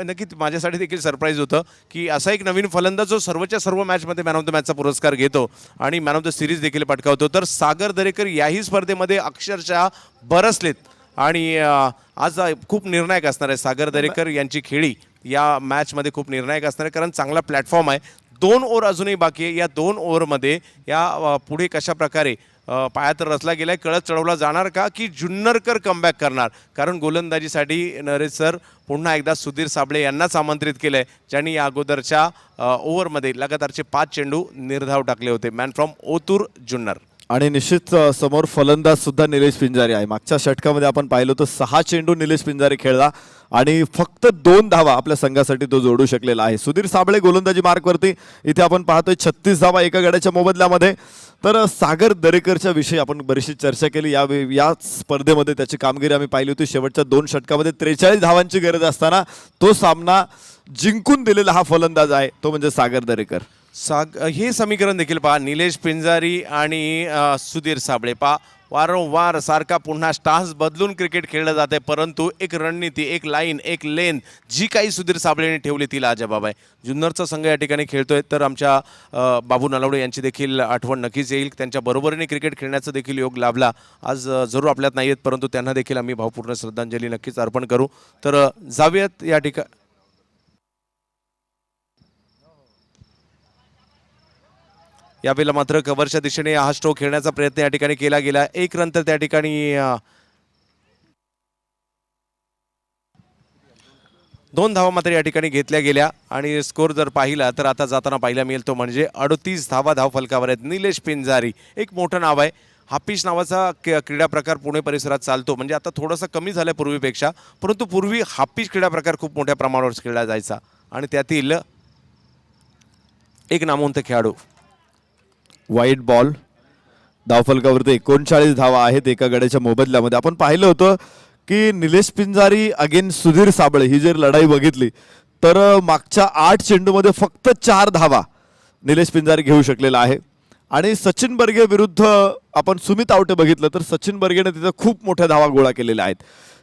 नक्कीच माझ्यासाठी देखील सरप्राईज होतं की असा एक नवीन फलंदाज जो सर्वच्या सर्व मॅचमध्ये मॅन ऑफ द मॅचचा पुरस्कार घेतो आणि मॅन ऑफ द सिरीज देखील पटकावतो. तर सागर दरेकर याही स्पर्धेमध्ये अक्षरशः बरसलेत आणि आज खूप निर्णायक असणार आहे. सागर दरेकर यांची खेळी या मॅचमध्ये खूप निर्णायक असणार आहे, कारण चांगला प्लॅटफॉर्म आहे. 2 ओव्हर अजूनही बाकी आहे. या 2 ओव्हरमध्ये या पुढे कशा प्रकारे पाया तर रचला गेलाय, कळत चढवला जाणार का की जुन्नरकर कमबॅक करणार, कारण गोलंदाजीसाठी नरेश सर पुन्हा एकदा सुधीर साबळे यांनाच आमंत्रित केलंय, ज्यांनी या अगोदरच्या ओव्हरमध्ये लगातारचे 5 चेंडू निर्धाव टाकले होते. Man from Otur Junnar. आणि निश्चित समोर फलंदाज सुद्धा निलेश पिंजारी आहे. मागच्या षटकामध्ये आपण पाहिलं तर 6 चेंडू निलेश पिंजारी खेळला आणि फक्त 2 धावा आपल्या संघासाठी तो जोडू शकलेला आहे. सुधीर साबळे गोलंदाजी मार्कवरती इथे आपण पाहतोय 36 धावा एका गड्याच्या मोबदल्यामध्ये. तर सागर दरेकरच्या विषयी आपण बरीचशी चर्चा केली. या स्पर्धेमध्ये त्याची कामगिरी आम्ही पाहिली होती. शेवटच्या 2 षटकामध्ये 43 धावांची गरज असताना तो सामना जिंकून दिलेला हा फलंदाज आहे, तो म्हणजे सागर दरेकर. हे समीकरण देखील पहा, निलेश पिंजारी आणि सुधीर साबळे पहा, वारंवार सारखा पुन्हा स्टान्स बदलून क्रिकेट खेळलं जाते, परंतु एक रणनीती, एक लाईन, एक लेन जी काही सुधीर साबळेने ठेवली ती लाजबाब आहे. जुन्नरचा संघ या ठिकाणी खेळतोय, तर आमच्या बाबू नलावडे यांची देखील आठवण नक्कीच येईल. त्यांच्या बरोबरीने क्रिकेट खेळण्याचा देखील योग लाभला. आज जरूर आपल्यात नाही आहेत, परंतु त्यांना देखील आम्ही भावपूर्ण श्रद्धांजली नक्कीच अर्पण करू. तर जाऊयात या ठिकाणी. यावेळेला मात्र कव्हरच्या दिशेने हा स्ट्रोक खेळण्याचा प्रयत्न या ठिकाणी केला गेला. 1 रन तर त्या ठिकाणी 2 धावा मात्र या ठिकाणी घेतल्या गेल्या आणि स्कोर जर पाहिला तर आता जाताना पाहायला मिळेल तो म्हणजे 38 धावा धाव फलकावर आहेत. निलेश पिंजारी एक मोठं नाव आहे. हापिश नावाचा क्रीडा प्रकार पुणे परिसरात चालतो, म्हणजे आता थोडासा कमी झाला पूर्वीपेक्षा, परंतु पूर्वी हापिश क्रीडा प्रकार खूप मोठ्या प्रमाणावर खेळला जायचा आणि त्यातील एक नामवंत खेळाडू. वाईट बॉल, धावफलकावरती 39 धावा आहेत एका गड्याच्या मोबदल्यामध्ये. आपण पाहिलं होतं की निलेश पिंजारी अगेन सुधीर साबळे ही जर लढाई बघितली तर मागच्या 8 चेंडूमध्ये फक्त 4 धावा निलेश पिंजारी घेऊ शकलेला आहे. आणि सचिन बर्गे विरुद्ध आपण सुमित आवटे बघितलं तर सचिन बर्गेने तिथं खूप मोठ्या धावा गोळा केलेल्या आहेत.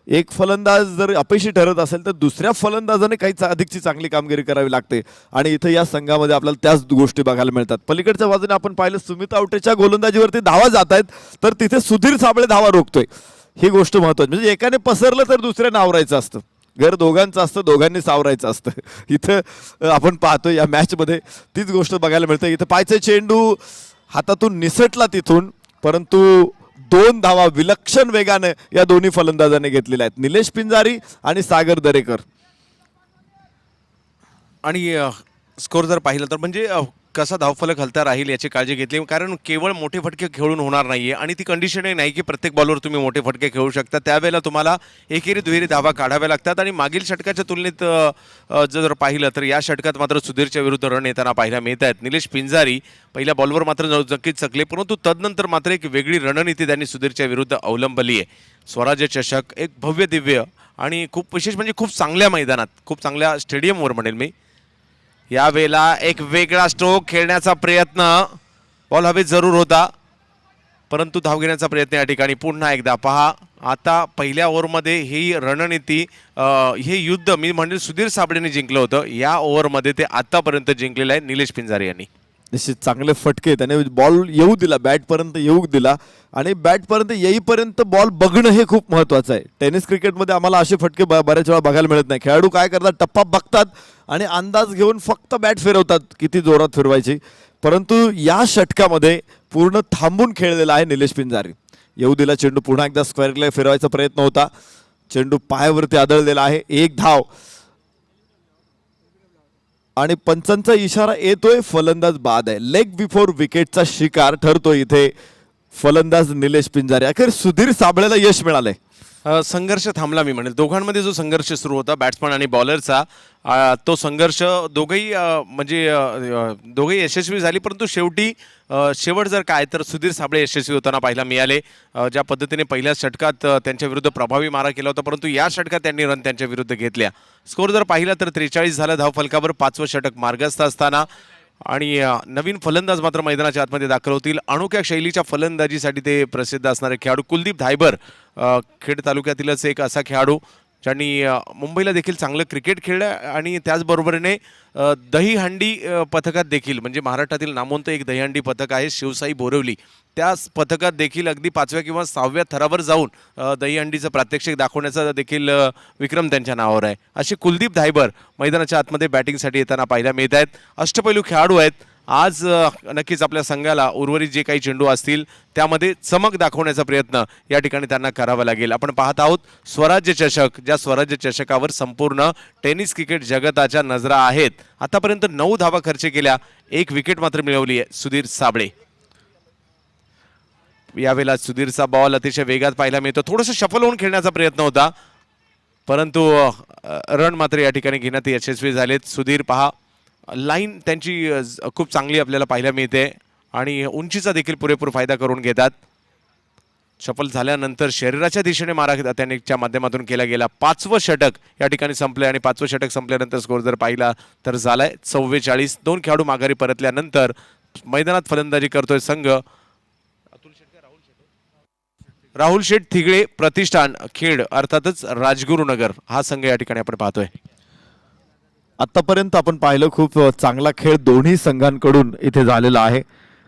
एक फलंदाज जर अपयशी ठरत असेल तर दुसऱ्या फलंदाजाने काही अधिकची चांगली कामगिरी करावी लागते आणि इथं या संघामध्ये आपल्याला त्याच गोष्टी बघायला मिळतात. पलीकडच्या बाजूने आपण पाहिलं सुमित आवटेच्या गोलंदाजीवरती धावा जात आहेत, तर तिथे सुधीर साबळे धावा रोखतोय. ही गोष्ट महत्त्वाची, म्हणजे एकाने पसरलं तर दुसऱ्याने आवरायचं असतं. घर दोघांचं असतं, दोघांनी सावरायचं असतं. इथं आपण पाहतो या मॅचमध्ये तीच गोष्ट बघायला मिळते. इथं पायचे चेंडू हातातून निसटला तिथून, परंतु 2 धावा विलक्षण वेगाने या दोन्ही फलंदाजांनी घेतलेल्या आहेत, निलेश पिंजारी आणि सागर दरेकर. आणि स्कोर जर पाहिलं तर म्हणजे कसा धावफलक हलता राहील याची काळजी घेतली, कारण केवळ मोठे फटके खेळून होणार नाहीये आणि ती कंडिशनही नाही की प्रत्येक बॉलवर तुम्ही मोठे फटके खेळू शकता. त्यावेळेला तुम्हाला एकेरी दुहेरी धावा काढाव्या लागतात आणि मागील षटकाच्या तुलनेत जर पाहिलं तर या षटकात मात्र सुधीरच्या विरुद्ध रन येताना पाहायला मिळत आहेत. निलेश पिंजारी पहिल्या बॉलवर मात्र नक्कीच चकले, परंतु तदनंतर मात्र एक वेगळी रणनीती त्यांनी सुधीरच्या विरुद्ध अवलंबली आहे. स्वराज्य चषक एक भव्य दिव्य आणि खूप विशेष म्हणजे खूप चांगल्या मैदानात, खूप चांगल्या स्टेडियमवर म्हणेल मी. यावेळेला एक वेगळा स्ट्रोक खेळण्याचा प्रयत्न, बॉल हवेत जरूर होता, परंतु धाव घेण्याचा प्रयत्न या ठिकाणी पुन्हा एकदा पहा. आता पहिल्या ओव्हरमध्ये ही रणनीती, हे युद्ध मी म्हणेल सुधीर साबळेने जिंकलं होतं. या ओव्हरमध्ये ते आतापर्यंत जिंकलेलं आहे निलेश पिंजारी यांनी. निश्चित चांगले फटके त्याने बॉल येऊ दिला, बॅटपर्यंत येऊ दिला आणि बॅटपर्यंत येईपर्यंत बॉल बघणं हे खूप महत्त्वाचं आहे. टेनिस क्रिकेटमध्ये आम्हाला असे फटके बऱ्याच वेळा बघायला मिळत नाही. खेळाडू काय करतात, टप्पा बघतात आणि अंदाज घेऊन फक्त बॅट फिरवतात किती जोरात फिरवायची, परंतु या षटकामध्ये पूर्ण थांबून खेळलेला आहे निलेश पिंजारी. येऊ दिला चेंडू, पुन्हा एकदा स्क्वेअरला फिरवायचा प्रयत्न होता, चेंडू पायावरती आदळलेला आहे, 1 धाव आणि पंचांचा इशारा येतोय, फलंदाज बाद आहे. लेग बिफोर विकेटचा शिकार ठरतोय इथे फलंदाज निलेश पिंजारी. अखेर सुधीर साबळेला यश मिळालंय. संघर्ष थांबला मी म्हणेल. दोघांमध्ये जो संघर्ष सुरू होता बॅट्समन आणि बॉलरचा, तो संघर्ष दोघेही यशस्वी झाली, परंतु शेवटी शेवट जर काय तर सुधीर साबळे यशस्वी होताना पाहायला मिळाले. ज्या पद्धतीने पहिल्या षटकात त्यांच्या विरुद्ध प्रभावी मारा केला होता, परंतु या षटकात त्यांनी रन त्यांच्या विरुद्ध घेतल्या. स्कोर जर पाहिला तर 43 झालं धावफलकावर, 5वं षटक मार्गस्थ असताना. आणि नवीन फलंदाज मात्र मैदानाच्या आतमध्ये दाखल होतील. अनोख्या शैलीच्या फलंदाजीसाठी ते प्रसिद्ध असणारे खेळाडू कुलदीप धायबर, खेड तालुक्यातीलच एक असा खेळाडू ज्यांनी मुंबईला देखील चांगलं क्रिकेट खेळलं आणि त्याचबरोबरीने दहीहंडी पथकात देखील, म्हणजे महाराष्ट्रातील नामवंत एक दहीहंडी पथक आहे शिवसाई बोरिवली, त्या पथकात देखील अगदी 5व्या किंवा 6व्या थरावर जाऊन दहीहंडीचं प्रात्यक्षिक दाखवण्याचा देखील विक्रम त्यांच्या नावावर आहे. असे कुलदीप धायबर मैदानाच्या आतमध्ये बॅटिंगसाठी येताना पाहायला मिळत आहेत. अष्टपैलू खेळाडू आहेत. आज नक्कीच आपल्या संघाला उर्वरित जे काही चेंडू असतील त्यामध्ये चमक दाखवण्याचा प्रयत्न या ठिकाणी त्यांना करावा लागेल. आपण पाहत आहोत स्वराज्य चषक, ज्या स्वराज्य चषकावर संपूर्ण टेनिस क्रिकेट जगताच्या नजरा आहेत. आतापर्यंत 9 धावा खर्च केल्या, 1 विकेट मात्र मिळवली आहे सुधीर साबळे. यावेळेला सुधीरचा बॉल अतिशय वेगात पाहायला मिळतो. थोडंसं शफल होऊन खेळण्याचा प्रयत्न होता, परंतु रन मात्र या ठिकाणी घेण्यात यशस्वी झालेत. सुधीर पहा, लाईन त्यांची खूप चांगली आपल्याला पाहायला मिळते आणि उंचीचा देखील पुरेपूर फायदा करून घेतात. शफल झाल्यानंतर शरीराच्या दिशेने मारा त्यांच्या माध्यमातून केला गेला. 5वं षटक या ठिकाणी संपलंय आणि 5वं षटक संपल्यानंतर स्कोर जर पाहिला तर झालाय 44. 2 खेळाडू माघारी परतल्यानंतर मैदानात फलंदाजी करतोय संघ. राहुल शेठ थिगळे प्रतिष्ठान खेड, अर्थातच राजगुरुनगर हा संघ या ठिकाणी आपण पाहतोय. आतापर्यंत आपण पाहिलं खूप चांगला खेळ दोन्ही संघांकडून इथे झालेला आहे.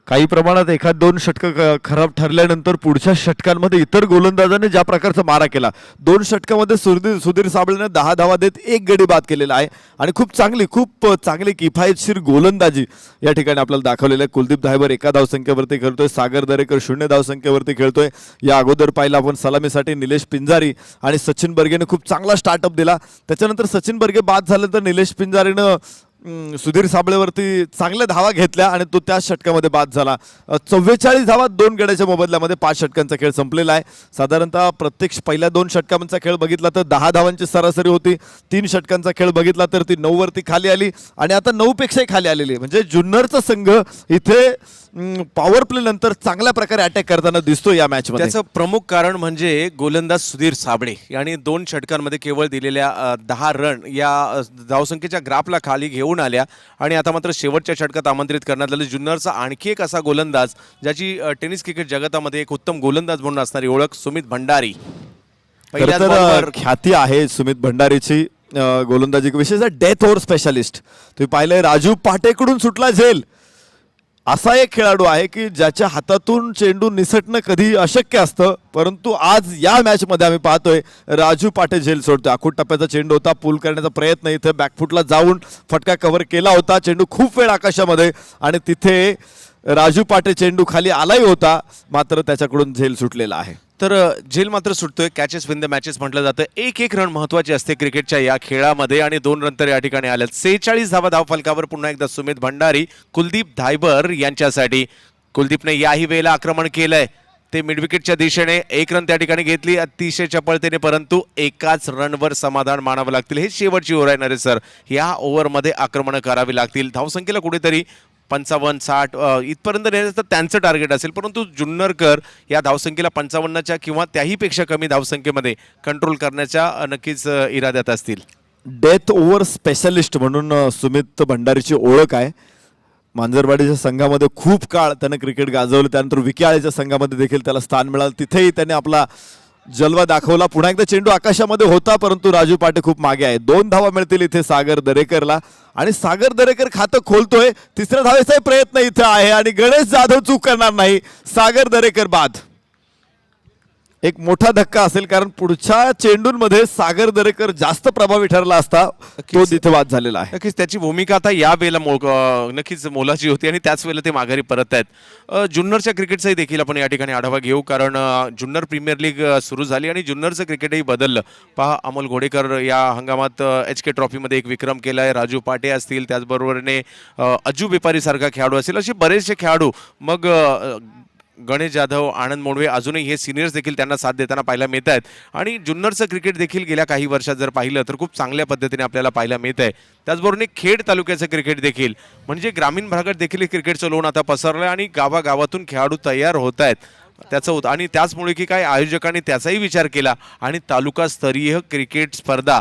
काही प्रमाणात 1-2 षटकं खराब ठरल्यानंतर पुढच्या षटकांमध्ये इतर गोलंदाजाने ज्या प्रकारचा मारा केला, 2 षटकामध्ये सुधीर साबळेने 10 धावा देत 1 गडी बाद केलेला आहे आणि खूप चांगली किफायतशीर गोलंदाजी या ठिकाणी आपल्याला दाखवलेलं आहे. कुलदीप धायबर 1 धावसंख्येवरती खेळतोय, सागर दरेकर 0 धावसंख्येवरती खेळतोय. या अगोदर पाहिलं आपण सलामीसाठी निलेश पिंजारी आणि सचिन बर्गेने खूप चांगला स्टार्टअप दिला. त्याच्यानंतर सचिन बर्गे बाद झालं तर निलेश पिंजारीनं सुधीर साबळेवरती चांगल्या धावा घेतल्या आणि तो त्याच षटकामध्ये बाद झाला. 44 धावा 2 गड्याच्या मोबदल्यामध्ये 5 षटकांचा खेळ संपलेला आहे. साधारणतः प्रत्यक्ष पहिल्या 2 षटकांचा खेळ बघितला तर 10 धावांची सरासरी होती. 3 षटकांचा खेळ बघितला तर ती 9 वरती खाली आली आणि आता 9 पेक्षाही खाली आलेली आहे. म्हणजे जुन्नरचा संघ इथे पॉवर प्ले नंतर चांगल्या प्रकारे अटॅक करताना दिसतो या मॅच मध्ये. त्याचं प्रमुख कारण म्हणजे गोलंदाज सुधीर साबळे यांनी 2 षटकांमध्ये केवळ दिलेल्या 10 रन या धावसंख्येच्या ग्राफला खाली घेऊन आल्या आणि आता मात्र शेवटच्या षटकात आमंत्रित करण्यात आलं जुन्नरचा आणखी एक असा गोलंदाज ज्याची टेनिस क्रिकेट जगतामध्ये एक उत्तम गोलंदाज म्हणून असणारी ओळख सुमित भंडारी. पहिल्याच बॉलवर ख्याती आहे सुमित भंडारीची गोलंदाजी, विशेषतः डेथ ओव्हर स्पेशालिस्ट. तुम्ही पाहिलंय राजू पाटेकडून सुटला झेल, असा एक खेळाडू आहे की ज्याच्या हातातून चेंडू निसटणं कधी अशक्य असतं, परंतु आज या मॅच मध्ये आम्ही पाहतोय राजू पाटे झेल सोडतोय. आखूड टप्प्याचा चेंडू होता, पूल करण्याचा प्रयत्न, इथे बॅकफुटला जाऊन फटका कव्हर केला होता. चेंडू खूप वेळ आकाशामध्ये आणि तिथे राजू पाटे चेंडू खाली आलाही होता, मात्र त्याच्याकडून झेल सुटलेला आहे. तर झेल मात्र सुटतोय. कॅचेस विन द मॅचेस म्हटलं जातं. 1-1 रन महत्वाची असते क्रिकेटच्या या खेळामध्ये आणि 2 रन तर या ठिकाणी आल्यात. 46 धावा धावफलकावर पुन्हा एकदा सुमित भंडारी कुलदीप धायबर यांच्यासाठी. कुलदीपने याही वेळेला आक्रमण केलंय, ते मिडविकेटच्या दिशेने 1 रन त्या ठिकाणी घेतली अतिशय चपळतेने, परंतु एकाच रनवर समाधान मानावं लागतील. हे शेवटची ओव्हर आहे नरेश सर. या ओव्हरमध्ये आक्रमण करावी लागतील. धावसंख्येला कुठेतरी 55-60 इथपर्यंत नेण्याचं त्यांचं टार्गेट असेल, परंतु जुन्नरकर या धावसंख्येला 55च्या किंवा त्याहीपेक्षा कमी धावसंख्येमध्ये कंट्रोल करण्याच्या नक्कीच इराद्यात असतील. डेथ ओव्हर स्पेशलिस्ट म्हणून सुमित भंडारीची ओळख आहे. मांजरवाडीच्या संघामध्ये खूप काळ त्यानं क्रिकेट गाजवलं, त्यानंतर विक्याळ्याच्या संघामध्ये देखील त्याला स्थान मिळालं, तिथेही त्याने आपला जलवा दाखवला. पुन्हा एकदा चेंडू आकाशामध्ये होता, परंतु राजू पाटे खूप मागे आहे. 2 धावा मिळतील इथे सागर दरेकरला आणि सागर दरेकर खातं खोलतोय. 3ऱ्या धावेचाही प्रयत्न इथे आहे आणि गणेश जाधव चूक करणार नाही. सागर दरेकर बाद. एक मोठा धक्का असेल, कारण पुढच्या चेंडूंमध्ये सागर दरेकर जास्त प्रभावी ठरला असता, तो तिथे बाद झालेला आहे. नक्कीच त्याची भूमिका आता या वेळेला नक्कीच मोलाची होती आणि त्याच वेळेला ते माघारी परत आहेत. जुन्नरच्या क्रिकेटचाही देखील आपण या ठिकाणी आढावा घेऊ, कारण जुन्नर प्रीमियर लीग सुरू झाली आणि जुन्नरचं क्रिकेटही बदललं. पहा, अमोल घोडेकर या हंगामात HK ट्रॉफीमध्ये एक विक्रम केलाय. राजू पाटे असतील, त्याचबरोबरने अज्जू बेपारी सारखा खेळाडू असेल, असे बरेचसे खेळाडू. मग गणेश जाधव, आनंद मोडवे अजूनही हे सिनियर्स देखील त्यांना साथ देताना पाहायला मिळत आहेत. आणि जुन्नरचं क्रिकेट देखील गेल्या काही वर्षात जर पाहिलं तर खूप चांगल्या पद्धतीने आपल्याला पाहायला मिळत आहे. त्याचबरोबर खेड तालुक्याचं क्रिकेट देखील म्हणजे ग्रामीण भागात देखील क्रिकेटचं लोण आता पसरलं आणि गावागावातून खेळाडू तयार होत आहेत. त्याचं होतं आणि त्याचमुळे की काय आयोजकांनी त्याचाही विचार केला आणि तालुकास्तरीय क्रिकेट स्पर्धा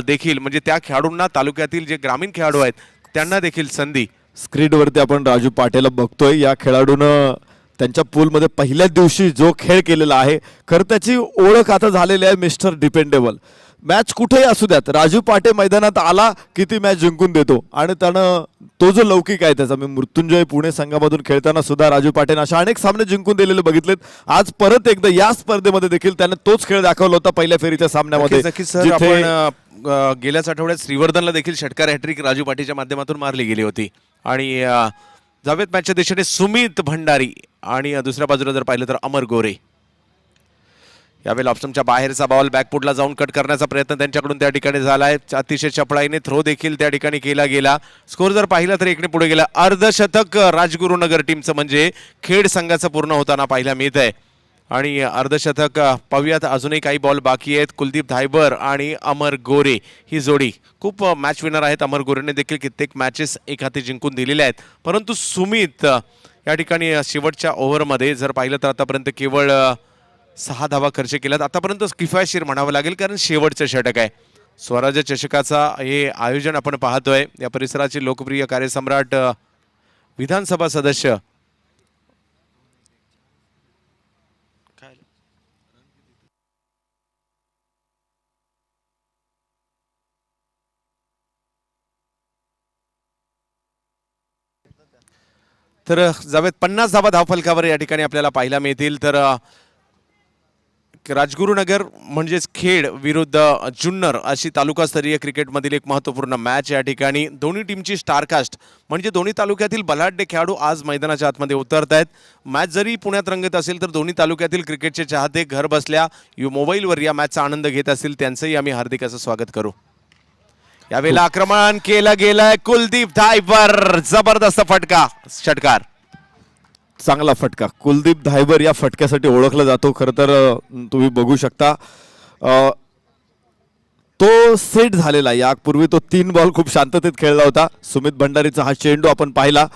देखील म्हणजे त्या खेळाडूंना तालुक्यातील जे ग्रामीण खेळाडू आहेत त्यांना देखील संधी. स्क्रीनवरती आपण राजू पाटेला बघतोय. या खेळाडूनं त्यांच्या पूलमध्ये पहिल्याच दिवशी जो खेळ केलेला आहे, खरं त्याची ओळख आता झालेली आहे मिस्टर डिपेंडेबल. मॅच कुठेही असू द्यात, राजू पाटे मैदानात आला की ती मॅच जिंकून देतो. आणि त्यानं तो जो लौकिक आहे त्याचा, मी मृत्युंजय पुणे संघामधून खेळताना सुद्धा राजू पाटेनं अशा अनेक सामने जिंकून दिलेले बघितलेत. आज परत एकदा या स्पर्धेमध्ये देखील त्याने तोच खेळ दाखवला होता पहिल्या फेरीच्या सामन्यामध्ये. सर आपण गेल्याच आठवड्यात श्रीवर्धनला देखील षटकार हॅट्रिक राजू पाटीच्या माध्यमातून मारली गेली होती. आणि जावेद मॅचच्या दिशेने सुमित भंडारी आणि दुसऱ्या बाजूला जर पाहिलं तर अमर गोरे. यावेळेला ऑप्शनच्या बाहेरचा बॉल बॅकफुटला जाऊन कट करण्याचा प्रयत्न त्यांच्याकडून त्या ठिकाणी झालाय. अतिशय चपळाईने थ्रो देखील त्या ठिकाणी केला गेला. स्कोर जर पाहिला तर एकने पुढे गेला. अर्धशतक राजगुरुनगर टीमचं म्हणजे खेड संघाचं पूर्ण होताना पाहायला मिळत आहे. आणि अर्धशतक पाहूयात, अजूनही काही बॉल बाकी आहेत. कुलदीप धायबर आणि अमर गोरे ही जोडी खूप मॅच विनर आहेत. अमर गोरेने देखील कित्येक मॅचेस एक हाती जिंकून दिलेल्या आहेत. परंतु सुमित या ठिकाणी शेवटच्या ओव्हरमध्ये जर पाहिलं तर आतापर्यंत केवळ 6 धावा खर्च केल्यात. आतापर्यंत किफायतशीर म्हणावं लागेल कारण शेवटचं षटक आहे. स्वराज्य चषकाचा हे आयोजन आपण पाहतोय. या परिसराचे लोकप्रिय कार्यसम्राट विधानसभा सदस्य तर जावेद 50 धावा धावफलकावर या ठिकाणी आपल्याला पाहायला मिळतील. तर राजगुरुनगर म्हणजेच खेड विरुद्ध जुन्नर अशी तालुकास्तरीय क्रिकेटमधील एक महत्त्वपूर्ण मॅच या ठिकाणी. दोन्ही टीमची स्टारकास्ट म्हणजे दोन्ही तालुक्यातील बलाढ्य खेळाडू आज मैदानाच्या आतमध्ये उतरत आहेत. मॅच जरी पुण्यात रंगत असेल तर दोन्ही तालुक्यातील क्रिकेटचे चाहते घर बसल्या मोबाईलवर या मॅचचा आनंद घेत असतील त्यांचंही आम्ही हार्दिक असं स्वागत करू. यावेळेला आक्रमण केलं गेलंय. कुलदीप धायबर जबरदस्त फटका, षटकार, चांगला फटका. कुलदीप धायबर या फटक्यासाठी ओळखला जातो. खरं तर तुम्ही बघू शकता तो सेट झालेला. यापूर्वी तो 3 बॉल खूप शांततेत खेळला होता. सुमित भंडारीचा हा चेंडू आपण पाहिला,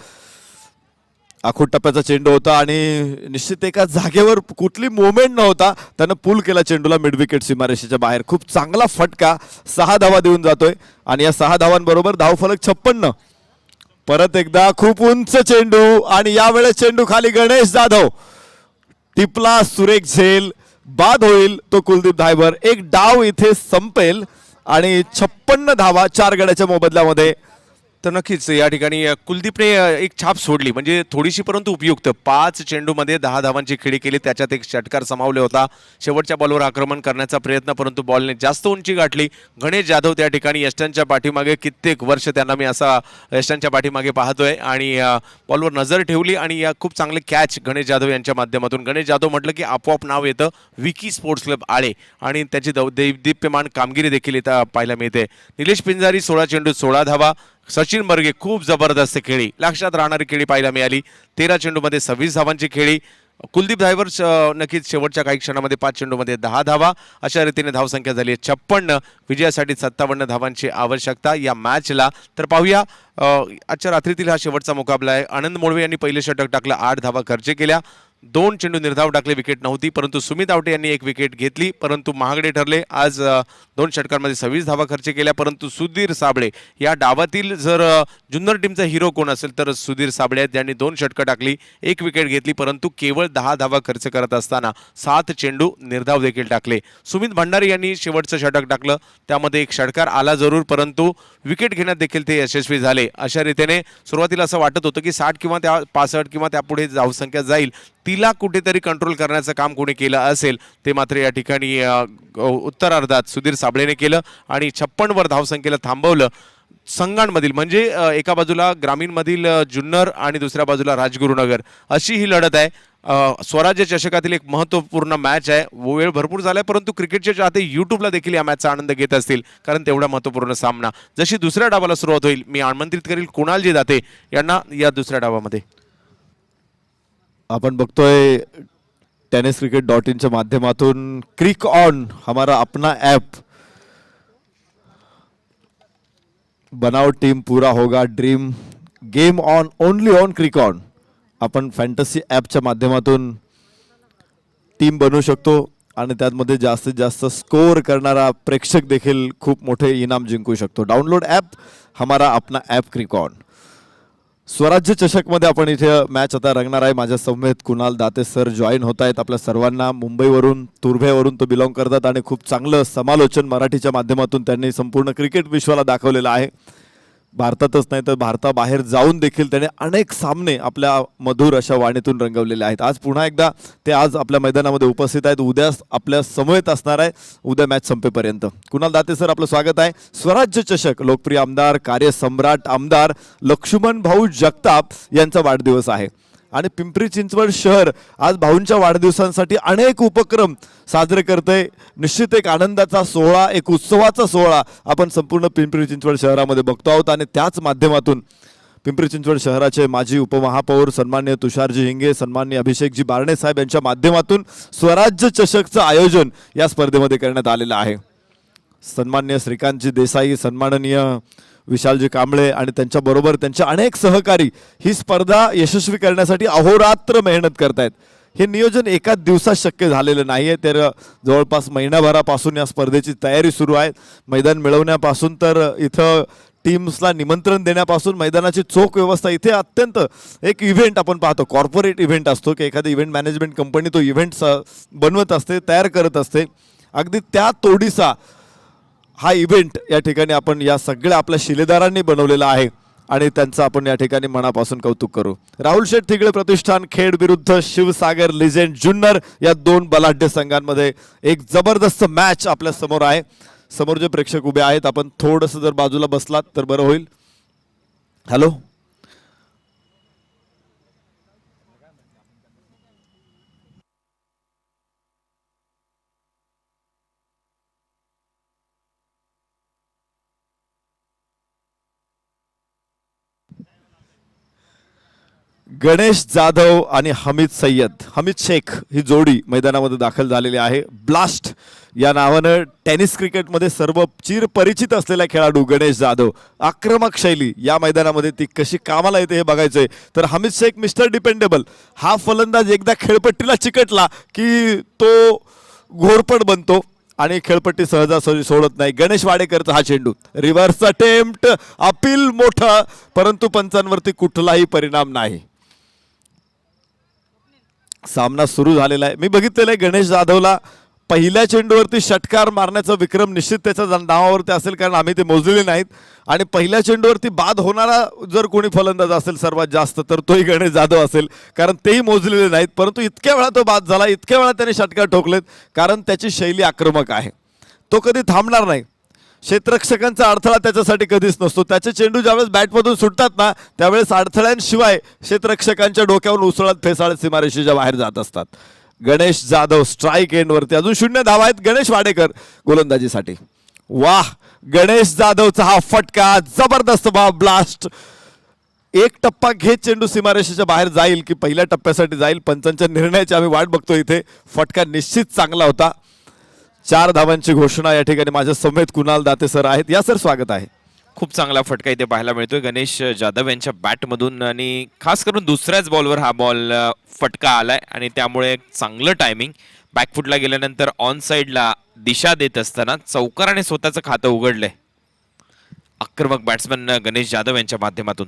आखूड टप्प्याचा चेंडू होता आणि निश्चित एका जागेवर कुठली मोमेंट नव्हता, त्यानं पुल केला चेंडूला मिड विकेट सीमारेषेच्या बाहेर. खूप चांगला फटका. 6 धावा देऊन जातोय आणि या 6 धावांबरोबर धावफलक 56. परत एकदा खूप उंच चेंडू आणि यावेळेस चेंडू खाली. गणेश जाधव टिपला, सुरेख झेल, बाद होईल तो कुलदीप धायबर. एक डाव इथे संपेल आणि 56 धावा 4 गड्याच्या मोबदल्यामध्ये. तर नक्कीच या ठिकाणी कुलदीपने एक छाप सोडली म्हणजे थोडीशी परंतु उपयुक्त. 5 चेंडूमध्ये 10 धावांची खेळी केली. त्याच्यात एक षटकार समावले होता. शेवटच्या बॉलवर आक्रमण करण्याचा प्रयत्न परंतु बॉलने जास्त उंची गाठली. गणेश जाधव त्या ठिकाणी यष्टांच्या पाठीमागे कित्येक वर्ष त्यांना मी असा यष्टांच्या पाठीमागे पाहतोय आणि बॉलवर नजर ठेवली आणि या खूप चांगले कॅच गणेश जाधव यांच्या माध्यमातून. गणेश जाधव म्हटलं की आपोआप नाव येतं विकी स्पोर्ट्स क्लब आळे आणि त्याची दीप्यमान कामगिरी देखील इथं पाहायला मिळते. निलेश पिंजारी 16 चेंडूत 16 धावा. सचिन बर्गे खूप जबरदस्त खेळी, लक्षात राहणारी खेळी पाहायला मिळाली. 13 चेंडूमध्ये 26 धावांची खेळी. कुलदीप धायबर नक्कीच शेवटच्या काही क्षणामध्ये 5 चेंडूमध्ये 10 धावा. अशा रीतीने धावसंख्या झाली 56. विजयासाठी 57 धावांची आवश्यकता या मॅचला. तर पाहूया आजच्या रात्रीतील हा शेवटचा मुकाबला आहे. आनंद मोडवे यांनी पहिले षटक टाकलं, 8 धावा खर्च केल्या. 2 चेंडू निर्धाव टाकले, विकेट नव्हती. परंतु सुमित आवटे यांनी 1 विकेट घेतली परंतु महागडे ठरले. आज 2 षटकांमध्ये 26 धावा खर्च केल्या. परंतु सुधीर साबळे या डावातील जर जुन्नर टीमचा हिरो कोण असेल तर सुधीर साबळे आहेत. त्यांनी 2 षटकं टाकली, 1 विकेट घेतली. परंतु केवळ 10 धावा खर्च करत असताना 7 चेंडू निर्धाव देखील टाकले. सुमित भंडारी यांनी शेवटचं षटक टाकलं, त्यामध्ये 1 षटकार आला जरूर परंतु विकेट घेण्यात देखील ते यशस्वी झाले. अशा रीतीने सुरुवातीला असं वाटत होतं की 60 किंवा 65 किंवा त्यापुढे धावसंख्या जाईल, तिला कुठेतरी कंट्रोल करण्याचं काम कोणी केलं असेल ते मात्र या ठिकाणी उत्तरार्धात सुधीर साबळेने केलं आणि 56 वर धावसंख्येला थांबवलं. संघांमधील म्हणजे एका बाजूला ग्रामीणमधील जुन्नर आणि दुसऱ्या बाजूला राजगुरुनगर अशी ही लढत आहे. स्वराज्य चषकातील एक महत्त्वपूर्ण मॅच आहे. वेळ भरपूर झालाय परंतु क्रिकेटचे चाहते यूट्यूबला देखील या मॅचचा आनंद घेत असतील कारण तेवढा महत्त्वपूर्ण सामना. जशी दुसऱ्या डावाला सुरुवात होईल मी आमंत्रित करेल कुणालजी दाते यांना या दुसऱ्या डावामध्ये. आपण बघतोय tenniscricket.in च्या माध्यमातून क्रिक ऑन हमारा अपना ऐप बनाओ टीम पूरा होगा dream game on only on crick on. आपण फॅन्टसी ॲपच्या माध्यमातून टीम बनवू शकतो आणि त्यामध्ये जास्तीत जास्त स्कोअर करणारा प्रेक्षक देखील खूप मोठे इनाम जिंकू शकतो. डाउनलोड ॲप हमारा अपना ॲप क्रिक ऑन. स्वराज्य चषकमध्ये आपण इथे मॅच आता रंगणार आहे. माझ्या समवेत कुणाल दाते सर जॉईन होत आहेत. आपल्या सर्वांना मुंबईवरून तुर्भ्यावरून तो बिलॉंग करतात आणि खूप चांगलं समालोचन मराठीच्या माध्यमातून त्यांनी संपूर्ण क्रिकेट विश्वाला दाखवलेलं आहे. भारतातच नाही तर भारताबाहेर जाऊन देखील त्याने अनेक सामने आपल्या मधुर अशा वाणीतून रंगवलेले आहेत. आज पुन्हा एकदा ते आज आपल्या मैदानामध्ये उपस्थित आहेत. उद्या आपल्या समवेत असणार आहे उद्या मॅच संपेपर्यंत. कुणाल दाते सर आपलं स्वागत आहे. स्वराज्य चषक लोकप्रिय आमदार कार्यसम्राट आमदार लक्ष्मण भाऊ जगताप यांचा वाढदिवस आहे आणि पिंपरी चिंचवड शहर आज भाऊंच्या वाढदिवसांसाठी अनेक उपक्रम साजरे करते. निश्चित एक आनंदाचा सोहळा एक उत्सवाचा सोहळा आपण संपूर्ण पिंपरी चिंचवड शहरामध्ये बघतो आहोत आणि त्याच माध्यमातून पिंपरी चिंचवड शहराचे माजी उपमहापौर सन्माननीय तुषारजी हिंगे सन्माननीय अभिषेकजी बारणे साहेब यांच्या माध्यमातून स्वराज्य चषकचं आयोजन या स्पर्धेमध्ये करण्यात आलेलं आहे. सन्माननीय श्रीकांतजी देसाई सन्माननीय विशालजी कांबळे आणि त्यांच्याबरोबर त्यांचे अनेक सहकारी ही स्पर्धा यशस्वी करण्यासाठी अहोरात्र मेहनत करतायत. हे नियोजन एका दिवसात शक्य झालेलं नाही आहे. तर जवळपास महिनाभरापासून या स्पर्धेची तयारी सुरू आहे. मैदान मिळवण्यापासून तर इथं टीम्सला निमंत्रण देण्यापासून मैदानाची चोख व्यवस्था इथे अत्यंत एक इव्हेंट आपण पाहतो कॉर्पोरेट इव्हेंट असतो की एखादी इव्हेंट मॅनेजमेंट कंपनी तो इव्हेंट बनवत असते तयार करत असते. अगदी त्या तोडीसा हा इव्हेंट या ठिकाणी आपण या सगळ्या आपल्या शिलेदारांनी बनवलेला आहे आणि त्यांचं आपण या ठिकाणी मनापासून कौतुक करू. राहुल शेठ थिगळे प्रतिष्ठान खेड विरुद्ध शिवसागर लिजेंड जुन्नर या दोन बलाढ्य संघांमध्ये एक जबरदस्त मॅच आपल्या समोर आहे. समोर जे प्रेक्षक उभे आहेत आपण थोडंसं जर बाजूला बसलात तर बरं होईल. हॅलो गणेश जाधव आणि हमीद सय्यद हमीद शेख ही जोडी मैदानामध्ये दाखल झालेली आहे. ब्लास्ट या नावानं टेनिस क्रिकेटमध्ये सर्व चिरपरिचित असलेला खेळाडू गणेश जाधव आक्रमक शैली या मैदानामध्ये ती कशी कामाला येते हे बघायचंय. तर हमीद शेख मिस्टर डिपेंडेबल हा फलंदाज एकदा खेळपट्टीला चिकटला की तो घोरपड बनतो आणि खेळपट्टी सहजासहजी सोडत नाही. गणेश वाडेकरचा हा चेंडू रिव्हर्स अटेम्प्ट अपील मोठं परंतु पंचांवरती कुठलाही परिणाम नाही. सामना सुरू झालेला आहे. मी बघितलेलं आहे गणेश जाधवला पहिल्या चेंडूवरती षटकार मारण्याचा विक्रम निश्चित त्याच्या नावावरती असेल कारण आम्ही ते मोजलेले नाहीत आणि पहिल्या चेंडूवरती बाद होणारा जर कोणी फलंदाज असेल सर्वात जास्त तर तोही गणेश जाधव असेल कारण तेही मोजलेले नाहीत. परंतु इतक्या वेळा तो बाद झाला इतक्या वेळा त्याने षटकार ठोकलेत कारण त्याची शैली आक्रमक आहे. तो कधी थांबणार नाही. क्षेत्ररक्षकांचा अडथळा त्याच्यासाठी कधीच नसतो. त्याचे चेंडू ज्यावेळेस बॅटमधून सुटतात ना त्यावेळेस अडथळ्यांशिवाय क्षेत्ररक्षकांच्या डोक्यावरून उसळत फेसाळत सीमारेषेच्या बाहेर जात असतात. गणेश जाधव स्ट्राईक एंडवरती अजून 0 धावा आहेत. गणेश वाडेकर गोलंदाजीसाठी. वाह गणेश जाधवचा हा फटका जबरदस्त ब्लास्ट. एक टप्पा घेत चेंडू सीमारेषेच्या बाहेर जाईल की पहिल्या टप्प्यासाठी जाईल पंचांच्या निर्णयाची आम्ही वाट बघतो. इथे फटका निश्चित चांगला होता. 4 धावांची घोषणा या ठिकाणी माझ्या समेत कुणाल दाते सर आहेत. या सर स्वागत आहे. खूप चांगला फटका इथे पाहायला मिळतोय गणेश जाधव यांच्या बॅटमधून आणि खास करून दुसऱ्याच बॉलवर हा बॉल फटका आलाय आणि त्यामुळे चांगलं टायमिंग बॅकफुटला गेल्यानंतर ऑन साइडला दिशा देत असताना चौकाराने स्वतःचं खातं उघडलंय आक्रमक बॅट्समन गणेश जाधव यांच्या माध्यमातून.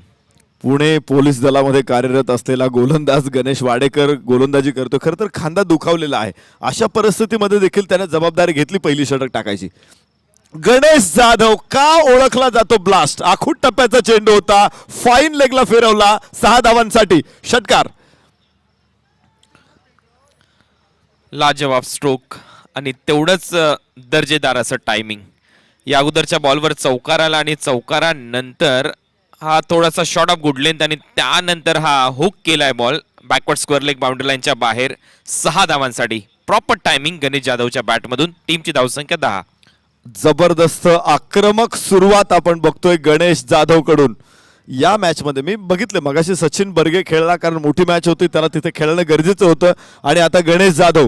पुणे पोलीस दलामध्ये कार्यरत असलेला गोलंदाज गणेश वाडेकर गोलंदाजी करतो. खरं तर खांदा दुखावलेला आहे. अशा परिस्थितीमध्ये देखील त्याने जबाबदारी घेतली पहिली षटक टाकायची. गणेश जाधव का ओळखला जातो ब्लास्ट. आखूट टप्प्याचा चेंडू होता फाईन लेगला फिरवला 6 धावांसाठी षटकार. लाजवाब स्ट्रोक आणि तेवढंच दर्जेदार असं टायमिंग. या अगोदरच्या बॉलवर चौकार आला आणि चौकारानंतर हा थोडासा शॉट ऑफ गुड लेंथ आणि त्यानंतर हा हुक केलाय ball backward square leg boundary लाईनच्या बाहेर 6 धावांसाठी. प्रॉपर टायमिंग गणेश जाधवच्या बॅटमधून. टीमची धावसंख्या 10. जबरदस्त आक्रमक सुरुवात आपण बघतोय गणेश जाधव कडून. या मॅचमध्ये मी बघितलं मगाशी सचिन बर्गे खेळला, कारण मोठी मॅच होती, त्याला तिथे खेळणं गरजेचं होतं. आणि आता गणेश जाधव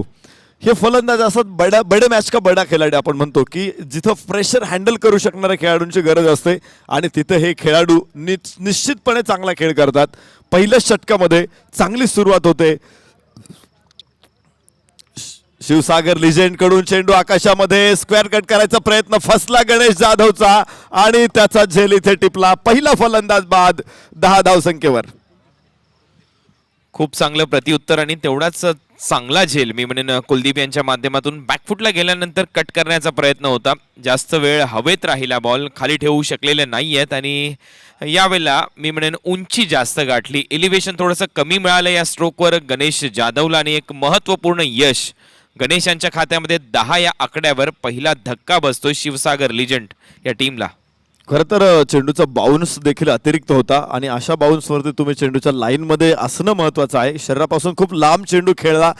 हे फलंदाज असतात बडे मॅच का बडा खिलाडी आपण म्हणतो, की जिथं प्रेशर हँडल करू शकणाऱ्या खेळाडूंची गरज असते आणि तिथं हे खेळाडू निश्चितपणे चांगला खेळ करतात. पहिल्याच षटकामध्ये चांगली सुरुवात होते. शिवसागर लिजेंड कडून चेंडू आकाशामध्ये स्क्वेअर कट करायचा प्रयत्न फसला गणेश जाधवचा आणि त्याचा झेल इथे टिपला. पहिला फलंदाज बाद 10 धावसंख्येवर. खूप चांगलं प्रत्युत्तर आणि तेवढाच चांगला झेल मी म्हणेन कुलदीप यांच्या माध्यमातून. बॅकफुटला गेल्यानंतर कट करण्याचा प्रयत्न होता, जास्त वेळ हवेत राहिला, बॉल खाली ठेवू शकलेले नाही आहेत आणि यावेळेला मी म्हणेन उंची जास्त गाठली, एलिव्हेशन थोडंसं कमी मिळालं या स्ट्रोकवर गणेश जाधवला आणि एक महत्त्वपूर्ण यश गणेश यांच्या खात्यामध्ये 10 या आकड्यावर पहिला धक्का बसतोय शिवसागर लिजंड या टीमला. खरं तर चेंडूचा बाउन्स देखील अतिरिक्त होता आणि अशा बाउन्सवरती तुम्ही चेंडूच्या लाईनमध्ये असणं महत्त्वाचं आहे. शरीरापासून खूप लांब चेंडू खेळला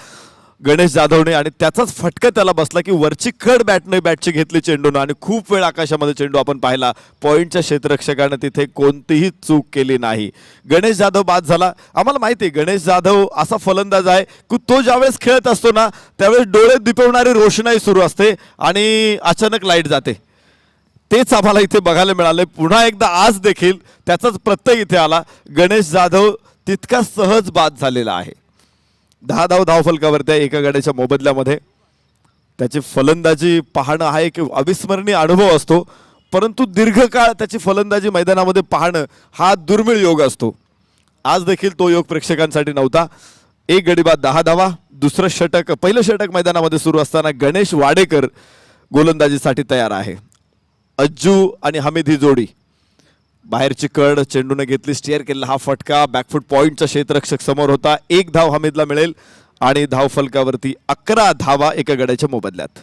गणेश जाधवने आणि त्याचाच फटका त्याला बसला की वरची कड बॅटची घेतली चेंडूनं आणि खूप वेळ आकाशामध्ये चेंडू आपण पाहिला. पॉईंटच्या क्षेत्ररक्षकाने तिथे कोणतीही चूक केली नाही. गणेश जाधव बाद झाला. आम्हाला माहिती आहे गणेश जाधव असा फलंदाज आहे की तो ज्यावेळेस खेळत असतो ना त्यावेळेस डोळे दिपवणारी रोषणाई सुरू असते आणि अचानक लाईट जाते. तेच आम्हाला इथे बघायला मिळाले. पुन्हा एकदा आज देखील त्याचाच प्रत्यय इथे आला. गणेश जाधव तितका सहज बाद झालेला आहे. 10 धावफलकावरती आहे एका गड्याच्या मोबदल्यामध्ये. त्याची फलंदाजी पाहणं हा एक अविस्मरणीय अनुभव असतो, परंतु दीर्घकाळ त्याची फलंदाजी मैदानामध्ये पाहणं हा दुर्मिळ योग असतो. आज देखील तो योग प्रेक्षकांसाठी नव्हता. एक गडी बाद 10 धावा. दुसरं षटक पहिलं षटक मैदानामध्ये सुरू असताना गणेश वाडेकर गोलंदाजीसाठी तयार आहे. अज्जू आणि हमीद ही जोडी. बाहेरची कड चेंडूने घेतली, स्टिअर केलेला हा फटका बॅकफुट पॉईंटचा क्षेत्ररक्षक समोर होता. 1 धाव हमीदला मिळेल आणि धावफलकावरती 11 धावा एका गड्याच्या मोबदल्यात.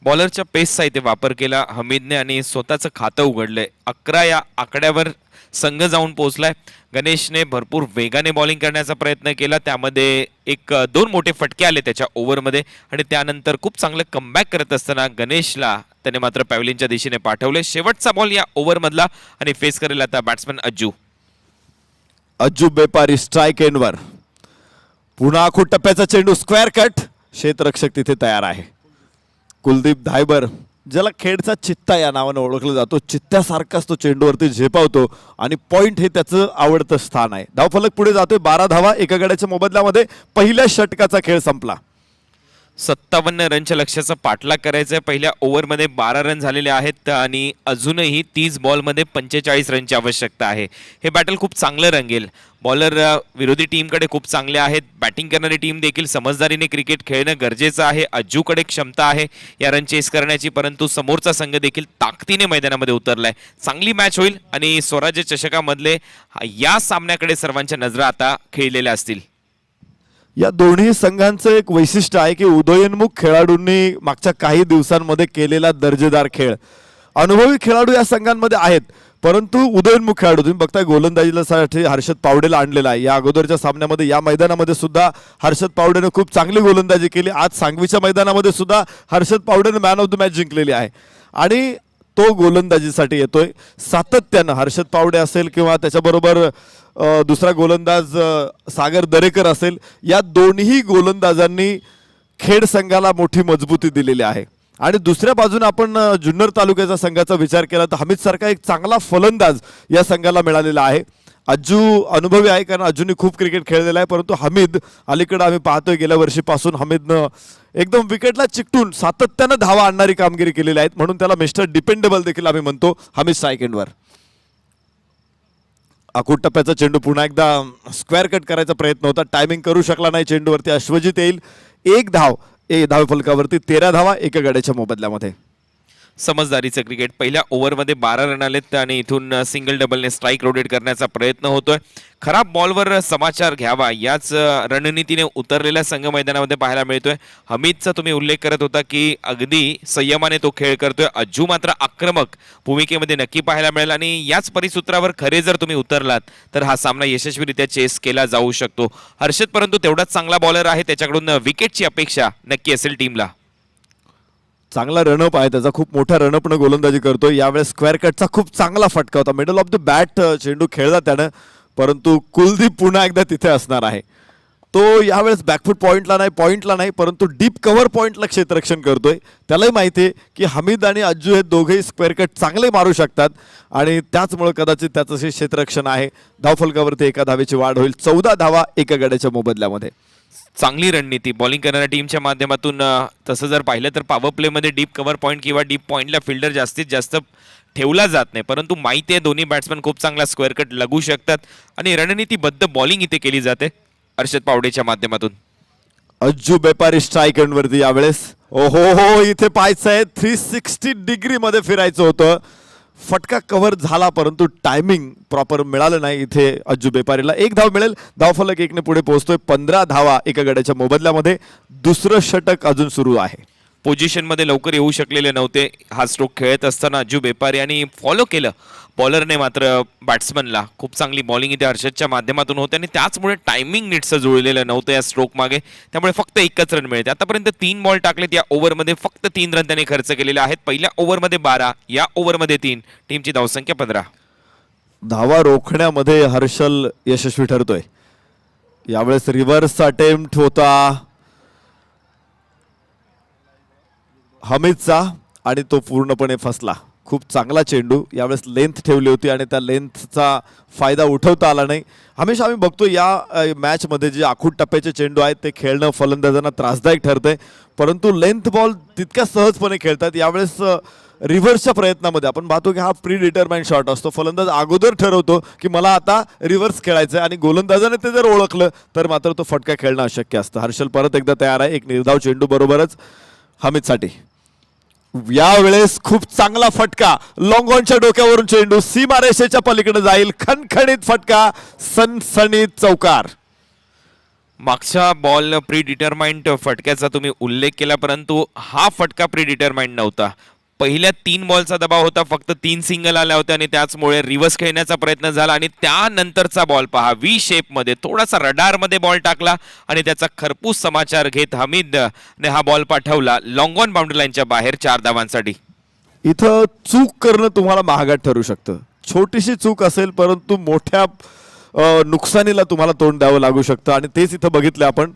बॉलरच्या पेसचा इथे वापर केला हमीदने आणि स्वतःचं खातं उघडलंय. 11 या आकड्यावर संघ जाऊन पोहोचलाय. गणेशने भरपूर वेगाने बॉलिंग करण्याचा प्रयत्न केला, त्यामध्ये 1-2 मोठे फटके आले त्याच्या ओव्हरमध्ये आणि त्यानंतर खूप चांगलं कमबॅक करत असताना गणेशला त्याने मात्र पॅव्हलिनच्या दिशेने पाठवले. शेवटचा बॉल या ओव्हरमधला आणि फेस करेल आता बॅट्समन अज्जू बेपारी स्ट्राईक एंडवर. पुन्हा आखूड टप्प्याचा चेंडू स्क्वेअर कट. क्षेत्ररक्षक तिथे तयार आहे. कुलदीप धायबर ज्याला खेडचा चित्ता या नावाने ओळखलं जातो, चित्त्यासारखाच तो चेंडूवरती झेपावतो आणि पॉइंट हे त्याचं आवडतं स्थान आहे. धावफलक पुढे जातोय 12 धावा एका गड्याच्या मोबदल्यामध्ये. पहिल्या षटकाचा खेळ संपला. 57 रनच्या लक्ष्याचा पाठलाग करायचा आहे. पहिल्या ओव्हरमध्ये 12 रन झालेले आहेत आणि अजूनही 30 बॉलमध्ये 45 रनची आवश्यकता आहे. हे बॅटल खूप चांगलं रंगेल. बॉलर विरोधी टीमकडे खूप चांगले आहेत. बॅटिंग करणारी टीम देखील समजदारीने क्रिकेट खेळणं गरजेचं आहे. अज्जूकडे क्षमता आहे या रन चेस करण्याची, परंतु समोरचा संघ देखील ताकदीने मैदानामध्ये उतरलाय. चांगली मॅच होईल आणि स्वराज्य चषकामधले या सामन्याकडे सर्वांच्या नजरा आता खेळलेल्या असतील. या दोन्ही संघांचं एक वैशिष्ट्य आहे की उदयोन्मुख खेळाडूंनी मागच्या काही दिवसांमध्ये केलेला दर्जेदार खेळ. अनुभवी खेळाडू या संघांमध्ये आहेत, परंतु उदयोन्मुख खेळाडू तुम्ही बघताय गोलंदाजीला साठी हर्षद पावडेला आणलेला आहे. या अगोदरच्या सामन्यामध्ये या मैदानामध्ये सुद्धा हर्षद पावडेने खूप चांगली गोलंदाजी केली. आज सांगवीच्या मैदानामध्ये सुद्धा हर्षद पावडेने मॅन ऑफ द मॅच जिंकलेली आहे आणि तो गोलंदाजीसाठी येतोय सातत्यानं. हर्षद पावडे असेल किंवा त्याच्याबरोबर दुसरा गोलंदाज सागर दरेकर असेल, या दोन्ही गोलंदाजांनी खेड संघाला मोठी मजबूती दिलेली आहे. आणि दुसऱ्या बाजूने आपण जुन्नर तालुक्याचा संघाचा विचार केला तर हमीद सारखा एक चांगला फलंदाज या संघाला मिळालेला आहे. अज्जू अनुभवी आहे कारण अज्जूने खूप क्रिकेट खेळलेला आहे, परंतु हमीद अलीकडे आम्ही पाहतोय गेल्या वर्षीपासून हमीदनं एकदम विकेटला चिकटून सातत्यानं धावा आणणारी कामगिरी केलेली आहे, म्हणून त्याला मिस्टर डिपेंडेबल देखील आम्ही म्हणतो. हमीद स्ट्राईक एंडवर. आखूड टप्प्याचा चेंडू पुन्हा एकदा स्क्वेअर कट करायचा प्रयत्न होता, टायमिंग करू शकला नाही चेंडूवरती. अश्वजित येईल. 1 धाव धावफलकावरती 13 धावा एका गड्याच्या मोबदल्यामध्ये. समजदारीचं क्रिकेट. पहिल्या ओव्हरमध्ये 12 रन आलेत आणि इथून सिंगल डबलने स्ट्राईक रोटेट करण्याचा प्रयत्न होतोय. खराब बॉलवर समाचार घ्यावा याच रणनीतीने उतरलेला संघ मैदानामध्ये पाहायला मिळतोय. हमीदचा तुम्ही उल्लेख करत होता की अगदी संयमाने तो खेळ करतोय. अज्जू मात्र आक्रमक भूमिकेमध्ये नक्की पाहायला मिळेल आणि याच परिसूत्रावर खरे जर तुम्ही उतरलात तर हा सामना यशस्वीरित्या चेस केला जाऊ शकतो. हर्षद परंतु तेवढाच चांगला बॉलर आहे, त्याच्याकडून विकेटची अपेक्षा नक्की असेल टीमला. चांगला रनअप आहे त्याचा, खूप मोठ्या रनअपनं गोलंदाजी करतोय. यावेळेस स्क्वेअर कटचा खूप चांगला फटका होता, मिडल ऑफ द बॅट चेंडू खेळला त्यानं, परंतु कुलदीप पुन्हा एकदा तिथे असणार आहे. तो यावेळेस बॅकफूट पॉइंटला नाही परंतु डीप कव्हर पॉइंटला क्षेत्ररक्षण करतोय. त्यालाही माहिती आहे की हमीद आणि अज्जू हे दोघेही स्क्वेअर कट चांगले मारू शकतात आणि त्याचमुळे कदाचित त्याचं हे क्षेत्ररक्षण आहे. धावफलकावरती 1 धावेची वाढ होईल. 14 धावा 1 गड्याच्या मोबदल्यामध्ये. चांगली रणनीती बॉलिंग करणाऱ्या टीमच्या माध्यमातून. तसं जर पाहिलं तर पॉवर प्लेमध्ये डीप कव्हर पॉईंट किंवा डीप पॉईंटला फिल्डर जास्तीत जास्त ठेवला जात नाही, परंतु माहिती आहे दोन्ही बॅट्समन खूप चांगला स्क्वेअर कट लगू शकतात आणि रणनीतीबद्ध बॉलिंग इथे केली जाते अर्षद पावडेच्या माध्यमातून. अज्जू बेपारी स्ट्राईक एंडवरती यावेळेस. ओहो हो, इथे पाहायचं आहे 360 डिग्री मध्ये फिरायचं होतं. फटका कव्हर झाला परंतु टायमिंग प्रॉपर मिळालं नाही इथे अज्जू बेपारीला. 1 धाव मिळेल. धावफलक 1 ने पुढे पोहोचतोय. 15 धावा 1 गड्याच्या मोबदल्यामध्ये. दुसरं षटक अजून सुरू आहे. पोझिशनमध्ये लवकर येऊ शकलेले नव्हते हा स्ट्रोक खेळत असताना अज्जू बेपारी, आणि फॉलो केलं बॉलरने मात्र बॅट्समनला. खूप चांगली बॉलिंग इथे हर्षदच्या माध्यमातून होते आणि त्याचमुळे टायमिंग नीटचं जुळलेलं नव्हतं या स्ट्रोक मागे, त्यामुळे फक्त 1च रन मिळते. आतापर्यंत 3 बॉल टाकलेत या ओव्हरमध्ये, फक्त 3 रन त्याने खर्च केलेले आहेत. पहिल्या ओव्हरमध्ये 12, या ओव्हरमध्ये 3. टीमची धावसंख्या 15. धावा रोखण्यामध्ये हर्षल यशस्वी ठरतोय. यावेळेस रिव्हर्स अटेम्प्ट होता हमीदचा आणि तो पूर्णपणे फसला. खूप चांगला चेंडू, यावेळेस लेंथ ठेवली होती आणि त्या लेंथचा फायदा उठवता आला नाही. हमेशा आम्ही बघतो या मॅचमध्ये जे आखूड टप्प्याचे चेंडू आहेत ते खेळणं फलंदाजांना त्रासदायक ठरतंय, परंतु लेंथ बॉल तितक्या सहजपणे खेळतात. यावेळेस रिव्हर्सच्या प्रयत्नामध्ये आपण पाहतो की हा प्री डिटरमाइंड शॉट असतो. फलंदाज अगोदर ठरवतो की मला आता रिव्हर्स खेळायचं आहे आणि गोलंदाजाने ते जर ओळखलं तर मात्र तो फटका खेळणं अशक्य असतं. हर्षल परत एकदा तयार आहे. 1 निर्धाव चेंडू बरोबरच हमीदसाठी. यावेळेस खूप चांगला फटका, लॉंग ऑनच्या डोक्यावरून चेंडू सीमारेषेच्या पलीकडे जाईल. खणखणीत फटका, सनसणीत चौकार. मागच्या बॉल प्री डिटरमाइंड फटक्याचा तुम्ही उल्लेख केला, परंतु हा फटका प्री डिटरमाइंड नव्हता. पहिल्या 3 बॉलचा दबाव होता, फक्त 3 सिंगल आल्या होत्या आणि त्याचमुळे रिव्हर्स खेळण्याचा प्रयत्न झाला आणि त्यानंतरचा बॉल पहा, व्ही शेपमध्ये थोडासा रडारमध्ये बॉल टाकला आणि त्याचा खरपूस समाचार घेत हमीदने हा बॉल पाठवला लॉंग ऑन बाउंड्री लाईनच्या बाहेर 4 धावांसाठी. इथं चूक करणं तुम्हाला महागात ठरू शकतं. छोटीशी चूक असेल परंतु मोठ्या नुकसानीला तुम्हाला तोंड द्यावं लागू शकतं आणि तेच इथं बघितलं आपण.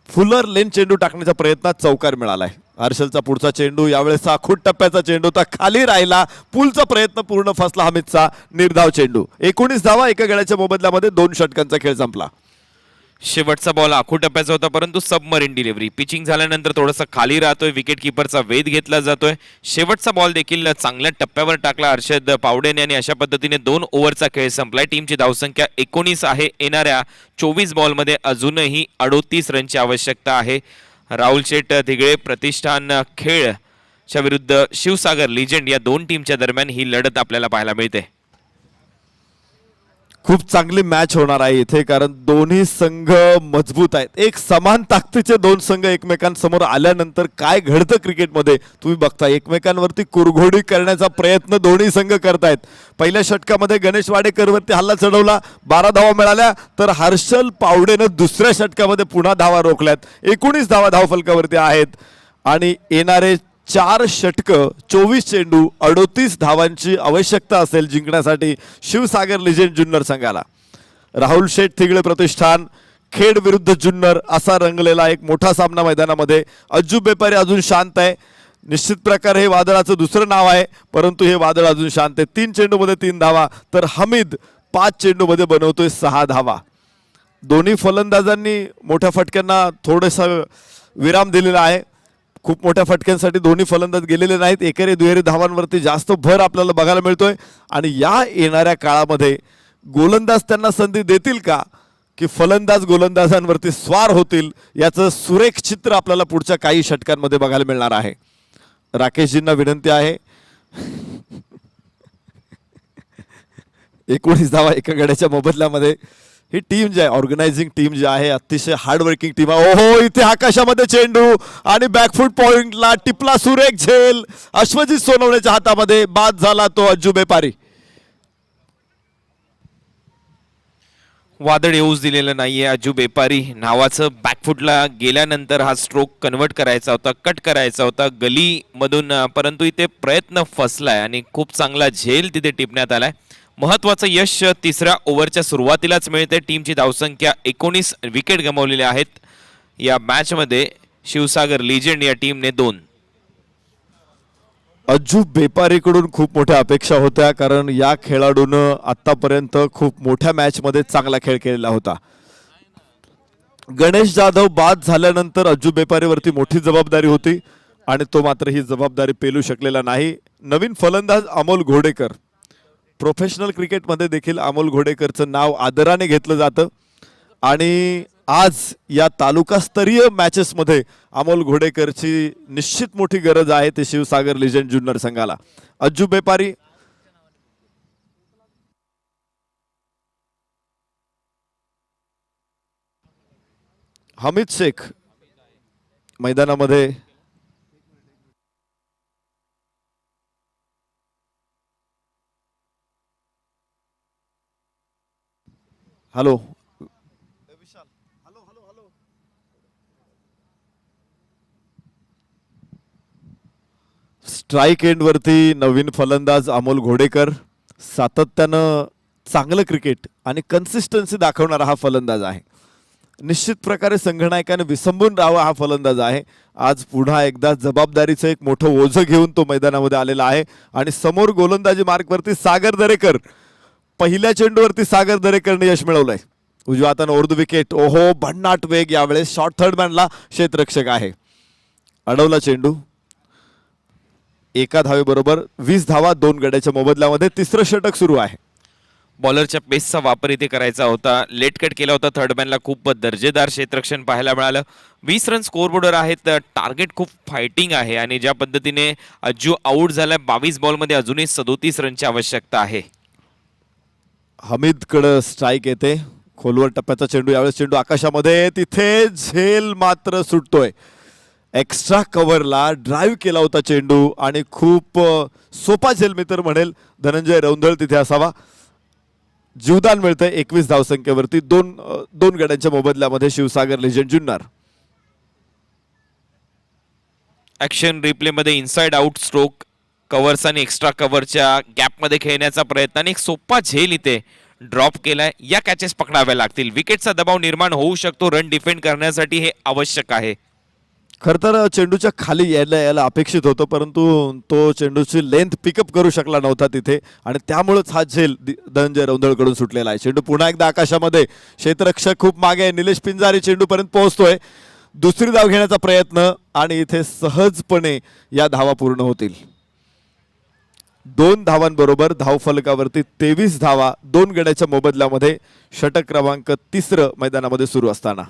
फुलर लेन चेंडू टाकण्याच्या प्रयत्नात चौकार मिळालाय. हर्षलचा पुढचा चेंडू यावेळेस आखूड टप्प्याचा चेंडू होता, खाली राहिला. पुलचा प्रयत्न पूर्ण फसला हमीदचा. निर्धाव चेंडू. 19 धावा 1 गड्याच्या मोबदल्यामध्ये. 2 षटकांचा खेळ संपला. शेवटचा बॉल आखूड टप्प्याचा होता, परंतु सबमरीन डिलिव्हरी. पिचिंग झाल्यानंतर थोडासा खाली राहतोय, विकेट किपरचा वेध घेतला जातोय. शेवटचा बॉल देखील चांगल्या टप्प्यावर टाकला हर्षद पावडेने आणि अशा पद्धतीने 2 ओव्हरचा खेळ संपलाय. टीमची धावसंख्या 19 आहे. येणाऱ्या 24 बॉलमध्ये अजूनही 38 रनची आवश्यकता आहे. राहुल शेठ धिगळे प्रतिष्ठान खेळच्या विरुद्ध शिवसागर लिजेंड या 2 टीमच्या दरम्यान ही लढत आपल्याला पाहायला मिळते. खूप चांगली मॅच होणार आहे इथे, कारण दोन्ही संघ मजबूत आहेत. एक समान ताकदीचे 2 संघ एकमेकांसमोर आल्यानंतर काय घडतं क्रिकेटमध्ये तुम्ही बघता. एकमेकांवरती कुरघोडी करण्याचा प्रयत्न दोन्ही संघ करतायत. पहिल्या षटकामध्ये गणेश वाडेकरवरती हल्ला चढवला, 12 धावा मिळाल्या, तर हर्षल पावडेनं दुसऱ्या षटकामध्ये पुन्हा धावा रोखल्यात. 19 धावा धावफलकावरती आहेत आणि येणारे 4 षटक 24 चेंडू 38 धावांची आवश्यकता असेल जिंकण्यासाठी शिवसागर लिजेंड जुन्नर संघाला. राहुल शेठ थिगळे प्रतिष्ठान खेड विरुद्ध जुन्नर असा रंगलेला एक मोठा सामना मैदानामध्ये. अज्जू बेपारी अजून शांत आहे. निश्चित प्रकारे हे वादळाचं दुसरं नाव आहे, परंतु हे वादळ अजून शांत आहे. 3 चेंडूमध्ये 3 धावा, तर हमीद 5 चेंडूमध्ये बनवतोय 6 धावा. दोन्ही फलंदाजांनी मोठ्या फटक्यांना थोडासा विराम दिलेला आहे. खूप मोठ्या फटक्यांसाठी दोन्ही फलंदाज गेलेले नाहीत. एकेरी दुहेरी धावांवरती जास्त भर आपल्याला बघायला मिळतोय आणि या येणाऱ्या काळामध्ये गोलंदाज त्यांना संधी देतील का की फलंदाज गोलंदाजांवरती स्वार होतील, याचं सुरेख चित्र आपल्याला पुढच्या काही षटकांमध्ये बघायला मिळणार आहे. राकेशजींना विनंती आहे. 19 धावा 1 गड्याच्या मोबदल्यामध्ये. ही टीम जी आहे, ऑर्गनायझिंग टीम जी आहे, अतिशय हार्डवर्किंग टीम आहे. ओहो, इथे आकाशामध्ये चेंडू आणि बॅकफूट पॉइंटला टिपला सुरेख झेल. अश्वजित सोनवणेच्या हातामध्ये. बाद झाला तो अज्जू बेपारी. वादळ येऊच दिलेलं नाहीये. अज्जू बेपारी नावाचं बॅकफुटला गेल्यानंतर हा स्ट्रोक कन्वर्ट करायचा होता, कट करायचा होता गलीमधून, परंतु इथे प्रयत्न फसलाय आणि खूप चांगला झेल तिथे टिपण्यात आलाय. महत्वाचं यश तिसऱ्या ओव्हरच्या सुरुवातीलाच मिळते. टीमची धावसंख्या 19 विकेट गमावलेल्या आहेत या मॅचमध्ये. शिवसागर लिजेंड या टीमने 2. अज्जू बेपारीकडून खूप मोठ्या अपेक्षा होत्या, कारण या खेळाडूनं आतापर्यंत खूप मोठ्या मॅच मध्ये चांगला खेळ केलेला होता. गणेश जाधव बाद झाल्यानंतर अज्जू बेपारीवरती मोठी जबाबदारी होती आणि तो मात्र ही जबाबदारी पेलू शकलेला नाही. नवीन फलंदाज अमोल घोडेकर, प्रोफेशनल क्रिकेटमध्ये देखील अमोल घोडेकरचं नाव आदराने घेतलं जातं आणि आज या तालुकास्तरीय मॅचेसमध्ये अमोल घोडेकरची निश्चित मोठी गरज आहे ते शिवसागर लिजेंड जुन्नर संघाला. अज्जू बेपारी हमीद शेख मैदानामध्ये हॅलो स्ट्राईक एंड वरती नवीन फलंदाज अमोल घोडेकर. सातत्यानं चांगलं क्रिकेट आणि कन्सिस्टन्सी दाखवणारा हा फलंदाज आहे. निश्चित प्रकारे संघनायकाने विसंबून राहावा हा फलंदाज आहे. आज पुन्हा एकदा जबाबदारीचं एक मोठं ओझं घेऊन तो मैदानामध्ये आलेला आहे आणि समोर गोलंदाजी मार्कवरती सागर दरेकर. पहिल्या चेंडूवरती सागर दरेकरने यश मिळवलंय. उजव्या हाताने उर्दू विकेट. ओहो, भन्नाट वेग. यावेळेस शॉर्ट थर्ड मॅनला क्षेत्ररक्षक आहे. अडवला चेंडू. एका धावेबरोबर 20 धावा 2 गड्याच्या मोबदल्यामध्ये तिसरं षटक सुरू आहे. बॉलरच्या पेसचा वापर इथे करायचा होता. लेट कट केला होता. थर्ड मॅनला खूप दर्जेदार क्षेत्ररक्षण पाहायला मिळालं. 20 रन स्कोअरबोर्डवर आहेत. टार्गेट खूप फायटिंग आहे आणि ज्या पद्धतीने अज्जू आऊट झालाय 22 बॉलमध्ये अजूनही 37 रनची आवश्यकता आहे. हमीदकडे स्ट्राईक येते. खोलवर टप्प्याचा चेंडू. यावेळेस चेंडू आकाशामध्ये. तिथे झेल मात्र सुटतोय. एक्स्ट्रा कव्हरला ड्राईव्ह केला होता चेंडू आणि खूप सोपा झेल मी तर म्हणेल. धनंजय रौंदळ तिथे असावा. जीवदान मिळतंय 21 धावसंख्येवरती. दोन गड्यांच्या मोबदल्यामध्ये Shivsagar legend Junnar. Action replay मध्ये इनसाइड आउट स्ट्रोक कव्हर्स आणि एक्स्ट्रा कव्हरच्या गॅपमध्ये खेळण्याचा प्रयत्न आणि एक सोपा झेल इथे ड्रॉप केलाय. या कॅचेस पकडाव्या लागतील. विकेटचा दबाव निर्माण होऊ शकतो. रन डिफेंड करण्यासाठी हे आवश्यक आहे. खर तर चेंडूच्या खाली यायला अपेक्षित होतं, परंतु तो चेंडूची लेंथ पिकअप करू शकला नव्हता तिथे आणि त्यामुळेच हा झेल धनंजय रौंदळकडून सुटलेला आहे. चेंडू पुन्हा एकदा आकाशामध्ये. क्षेत्ररक्षक खूप मागे. निलेश पिंजारी चेंडूपर्यंत पोहोचतोय. दुसरी धाव घेण्याचा प्रयत्न आणि इथे सहजपणे या धावा पूर्ण होतील. 2 धावांबरोबर धावफलकावरती 23 धावा 2 गड्याच्या मोबदल्यामध्ये. षटक क्रमांक 3 मैदानामध्ये सुरू असताना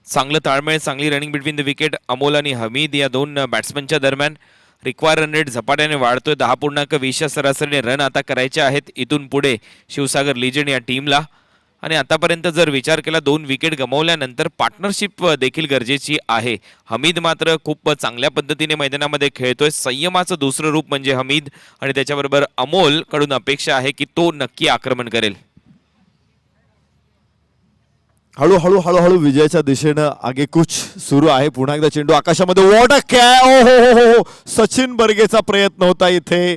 चांगलं ताळमेळ, चांगली running between the wicket Amol आणि हमीद या 2 बॅट्समनच्या दरम्यान. रिक्वायर रन रेट झपाट्याने वाढतोय. 10.20 सरासरीने रन आता करायचे आहेत इथून पुढे शिवसागर लिजेंड या टीमला. आणि आतापर्यंत जर विचार केला 2 विकेट गमावल्यानंतर पार्टनरशिप देखील गरजेची आहे. हमीद मात्र खूप चांगल्या पद्धतीने मैदानामध्ये खेळतोय. संयमाचं दुसरं रूप म्हणजे हमीद आणि त्याच्याबरोबर अमोल कडून अपेक्षा आहे की तो नक्की आक्रमण करेल. हळूहळू हळूहळू विजयाच्या दिशेनं आगेकूच सुरू आहे. पुन्हा एकदा चेंडू आकाशामध्ये. What a catch. हो, सचिन बर्गेचा प्रयत्न होता इथे.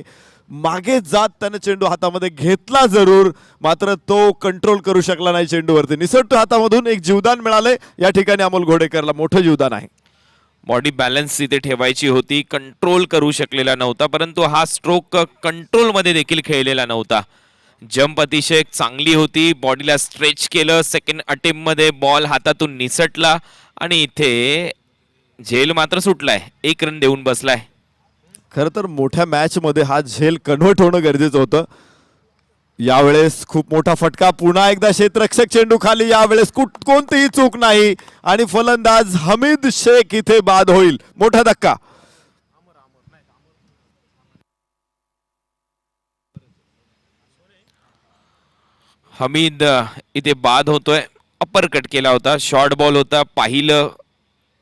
मागे जात त्याने चेंडू हातामध्ये घेतला जरूर, मात्र तो कंट्रोल करू शकला नाही चेंडूवरती. निसटतो हातामधून. एक जीवदान मिळाले या ठिकाणी अमोल घोडेकरला. मोठं जीवदान आहे. बॉडी बॅलन्स इथे ठेवायची होती. कंट्रोल करू शकलेला नव्हता, परंतु हा स्ट्रोक कंट्रोलमध्ये देखील खेळलेला नव्हता. जंप अतिशय चांगली होती. बॉडीला स्ट्रेच केलं. सेकंड अटेम्प्ट मध्ये बॉल हातातून निसटला आणि इथे झेल मात्र सुटलाय. 1 रन देऊन बसलाय. खरं तर मोठ्या मॅच मध्ये हा झेल कन्व्हर्ट होणं गरजेचं होतं. यावेळेस खूप मोठा फटका. पुन्हा एकदा क्षेत्ररक्षक चेंडू खाली. यावेळेस कोणतीही चूक नाही आणि फलंदाज हमीद शेख इथे बाद होईल. मोठा धक्का. हमीद इथे बाद होतोय. अपर कट केला होता. शॉर्ट बॉल होता. पाहिलं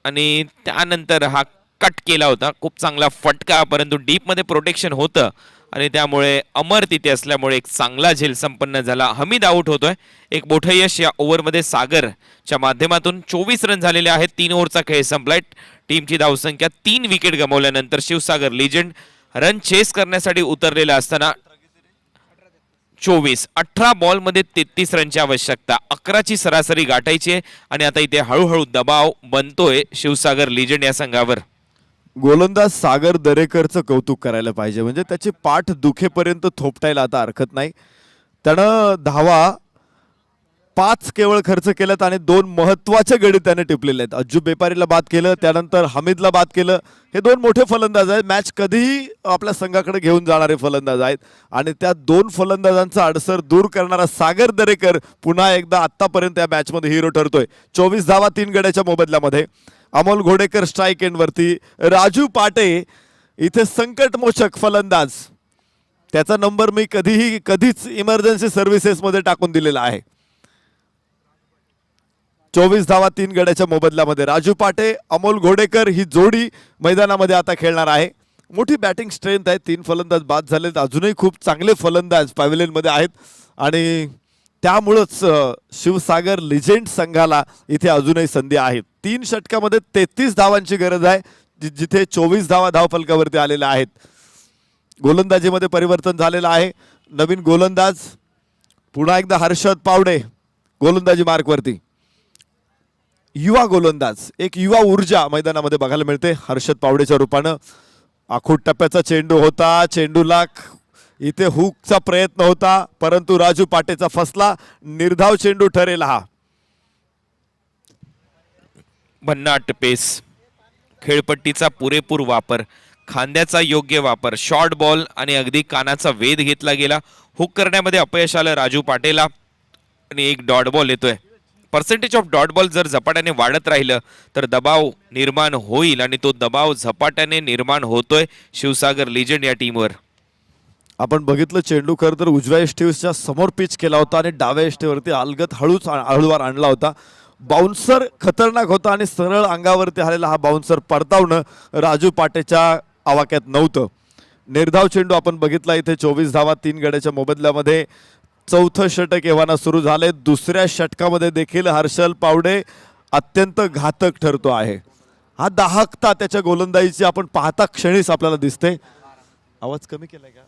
आणि त्यानंतर हा कट केला होता. खूप चांगला फटका, परंतु डीप मध्ये प्रोटेक्शन होतं आणि त्यामुळे अमर तिथे असल्यामुळे एक चांगला झेल संपन्न झाला. हमीद आऊट होतोय. एक मोठं यश या ओव्हरमध्ये सागरच्या माध्यमातून 24 रन झालेले आहेत. 3 ओव्हरचा खेळ संपलाय. टीमची धावसंख्या 3 विकेट गमावल्यानंतर शिवसागर लिजेंड रन चेस करण्यासाठी उतरलेला असताना 18 बॉलमध्ये 33 रनची आवश्यकता, 11ची सरासरी गाठायची आहे आणि आता इथे हळूहळू दबाव बनतोय शिवसागर लिजेंड या संघावर. गोलंदाज सागर दरेकरचं कौतुक करायला पाहिजे. म्हणजे त्याची पाठ दुखेपर्यंत थोपटायला आता हरकत नाही. त्यानं धावा 5 केवळ खर्च केल्यात आणि 2 महत्वाचे गडी त्याने टिपलेले आहेत. अज्जू बेपारीला बाद केलं, त्यानंतर हमीदला बाद केलं. हे 2 मोठे फलंदाज आहेत. मॅच कधीही आपल्या संघाकडे घेऊन जाणारे फलंदाज आहेत आणि त्या 2 फलंदाजांचा अडसर दूर करणारा सागर दरेकर पुन्हा एकदा आतापर्यंत या मॅचमध्ये हिरो ठरतोय. 24 धावा 3 गड्याच्या मोबदल्यामध्ये. अमोल घोडेकर स्ट्राईक एंडवरती. राजू पाटे इथे संकटमोचक फलंदाज. त्याचा नंबर मी कधीच इमर्जन्सी सर्व्हिसेसमध्ये टाकून दिलेला आहे. 24 धावा 3 गड्याच्या मोबदल्यामध्ये राजू पाटे अमोल घोडेकर ही जोडी मैदानामध्ये आता खेळणार आहे. मोठी बॅटिंग स्ट्रेंथ आहे. 3 फलंदाज बाद झालेत. अजूनही खूप चांगले फलंदाज पॅव्हिलियनमध्ये आहेत आणि त्यामुळंच शिवसागर लिजेंड संघाला इथे अजूनही संधी आहे. 3 षटकामध्ये 33 धावांची गरज आहे, जिथे 24 धावा धावफलकावरती आलेल्या आहेत. गोलंदाजीमध्ये परिवर्तन झालेलं आहे. नवीन गोलंदाज पुन्हा एकदा हर्षद पावडे गोलंदाजी मार्कवरती. युवा गोलंदाज, एक युवा ऊर्जा मैदानामध्ये बघायला मिळते हर्षद पावडेच्या रूपानं. आखूड टप्प्याचा चेंडू होता. चेंडूला इथे हुकचा प्रयत्न होता, परंतु राजू पाटेचा फसला. निर्धाव चेंडू ठरेल हा. भन्नाट पेस, खेळपट्टीचा पुरेपूर वापर, खांद्याचा योग्य वापर, शॉर्ट बॉल आणि अगदी कानाचा वेध घेतला गेला. हुक करण्यामध्ये अपयश आलं राजू पाटेला आणि एक डॉट बॉल येतोय. पर्सेंटेज ऑफ डॉट बॉल जर झपाट्याने वाढत राहिलं तर दबाव निर्माण होईल आणि तो दबाव झपाट्याने निर्माण होतोय शिवसागर लिजेंड या टीमवर. आपण बघितलं चेंडू खरं तर उजव्या एष्टीच्या समोर पिच केला होता आणि डाव्या एष्टीवरती अलगत हळूवार आणला होता. बाउन्सर खतरनाक होता आणि सरळ अंगावरती आलेला हा बाउन्सर परतावणं राजू पाटेच्या आवाक्यात नव्हतं. निर्धाव चेंडू आपण बघितला इथे. 24 धावा 3 गड्याच्या मोबदल्यामध्ये. 4थं षटक एव्हाना सुरू झाले. 2ऱ्या षटकामध्ये देखील हर्षल पावडे अत्यंत घातक ठरतो आहे. हा दाहकता त्याच्या गोलंदाजीची आपण पाहता क्षणीच आपल्याला दिसते. आवाज कमी केलाय का?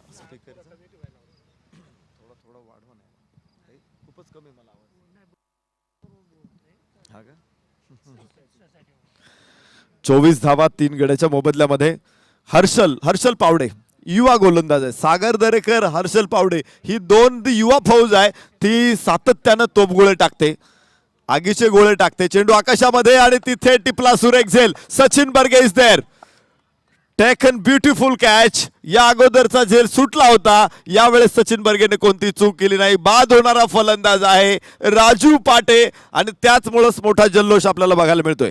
थोडा वाढवा नाही, खूपच कमी मला आवाज. 24 धावा 3 गड्याच्या मोबदल्यामध्ये हर्षल पावडे युवा गोलंदाज आहे. सागर दरेकर, हर्षल पावडे ही 2 युवा फौज आहे. ती सातत्यानं तोपगोळे टाकते, आगीचे गोळे टाकते. चेंडू आकाशामध्ये आणि तिथे टिपला सुरेख झेल. Sachin Barge is there. Taken beautiful catch. या अगोदरचा झेल सुटला होता. यावेळेस सचिन बर्गेने कोणती चूक केली नाही. बाद होणारा फलंदाज आहे राजू पाटे आणि त्याचमुळेच मोठा जल्लोष आपल्याला बघायला मिळतोय.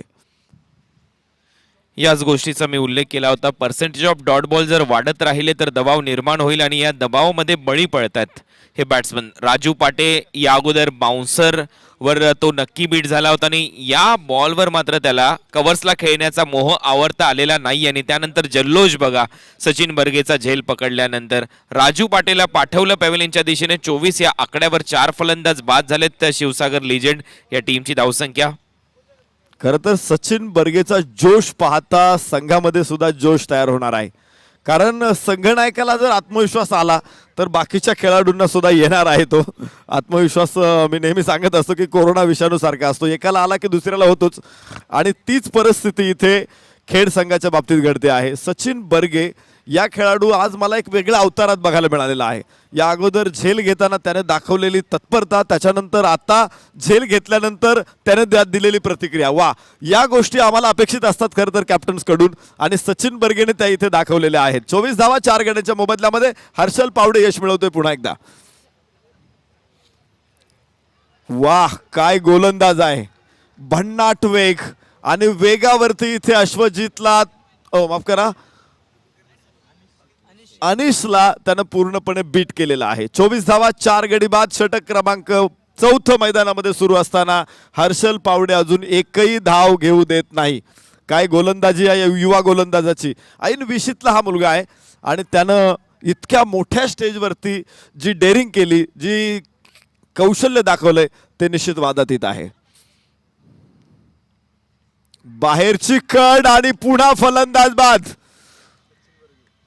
याच गोष्टीचा मी उल्लेख केला होता. पर्सेंटेज ऑफ डॉट बॉल जर वाढत राहिले तर दबाव निर्माण होईल आणि या दबावामध्ये बळी पडतात हे बॅट्समन. राजू पाटे या अगोदर बाउन्सर वर तो नक्की बीट झाला होता आणि या बॉलवर मात्र त्याला कव्हर्सला खेळण्याचा मोह आवरता आलेला नाही आणि त्यानंतर जल्लोष बघा. सचिन बर्गेचा झेल पकडल्यानंतर राजू पाटेला पाठवलं पॅव्हिलियनच्या दिशेने. 24 या आकड्यावर 4 फलंदाज बाद झालेत. तर शिवसागर लिजेंड या टीमची धावसंख्या. खरं तर सचिन बर्गेचा जोश पाहता संघामध्ये सुद्धा जोश तयार होणार आहे. कारण संघनायकाला जर आत्मविश्वास आला तर बाकीच्या खेळाडूंना सुद्धा येणार आहे तो आत्मविश्वास. मी नेहमी सांगत असतो की कोरोना विषाणू सारखा असतो, एकाला आला की दुसऱ्याला होतोच आणि तीच परिस्थिती इथे खेड संघाच्या बाबतीत घडते आहे. सचिन बर्गे या खेळाडू आज मला एक वेगळ्या अवतारात बघायला मिळालेला आहे. या अगोदर झेल घेताना त्याने दाखवलेली तत्परता, त्याच्यानंतर आता झेल घेतल्यानंतर त्याने दिलेली प्रतिक्रिया, वा, या गोष्टी आम्हाला अपेक्षित असतात खरं तर कॅप्टन्सकडून आणि सचिन बर्गेने त्या इथे दाखवलेल्या आहेत. 24 धावा 4 गड्यांच्या मोबदल्यामध्ये हर्षल पावडे यश मिळवतोय पुन्हा एकदा. वाह, काय गोलंदाज आहे. भन्नाट वेग आणि वेगावरती इथे अश्वजितला माफ करा अनिशला त्यानं पूर्णपणे बीट केलेला आहे. 24 धावा 4 गडी बाद. षटक क्रमांक 4 मैदानामध्ये सुरू असताना हर्षल पावडे अजून एकही धाव घेऊ देत नाही. काय गोलंदाजी आहे युवा गोलंदाजाची. ऐन विशीतला हा मुलगा आहे आणि त्यानं इतक्या मोठ्या स्टेजवरती जी डेअरिंग केली, जी कौशल्य दाखवलंय ते निश्चित वादात येत आहे. बाहेरची कड आणि पुन्हा फलंदाज बाद.